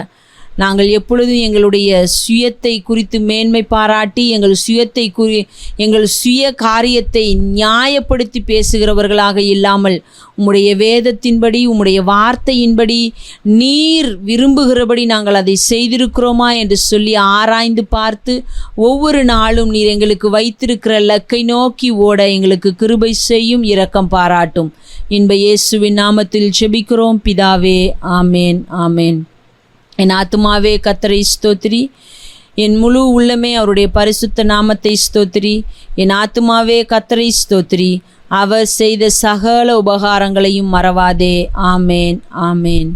நாங்கள் எப்பொழுதும் எங்களுடைய சுயத்தை குறித்து மேன்மை பாராட்டி எங்கள் சுய காரியத்தை நியாயப்படுத்தி பேசுகிறவர்களாக இல்லாமல் உம்முடைய வேதத்தின்படி, உம்முடைய வார்த்தையின்படி, நீர் விரும்புகிறபடி நாங்கள் அதை செய்திருக்கிறோமா என்று சொல்லி ஆராய்ந்து பார்த்து ஒவ்வொரு நாளும் நீர் எங்களுக்கு வைத்திருக்கிற லக்கை நோக்கி ஓட எங்களுக்கு கிருபை செய்யும், இரக்கம் பாராட்டும். இன்ப இயேசுவின் நாமத்தில் ஜெபிக்கிறோம் பிதாவே, ஆமேன், ஆமேன். என் ஆத்துமாவே கர்த்தரை ஸ்தோத்திரி, என் முழு உள்ளமே அவருடைய பரிசுத்த நாமத்தை ஸ்தோத்திரி. என் ஆத்துமாவே கர்த்தரை ஸ்தோத்திரி, அவர் செய்த சகல உபகாரங்களையும் மறவாதே. ஆமேன், ஆமேன்.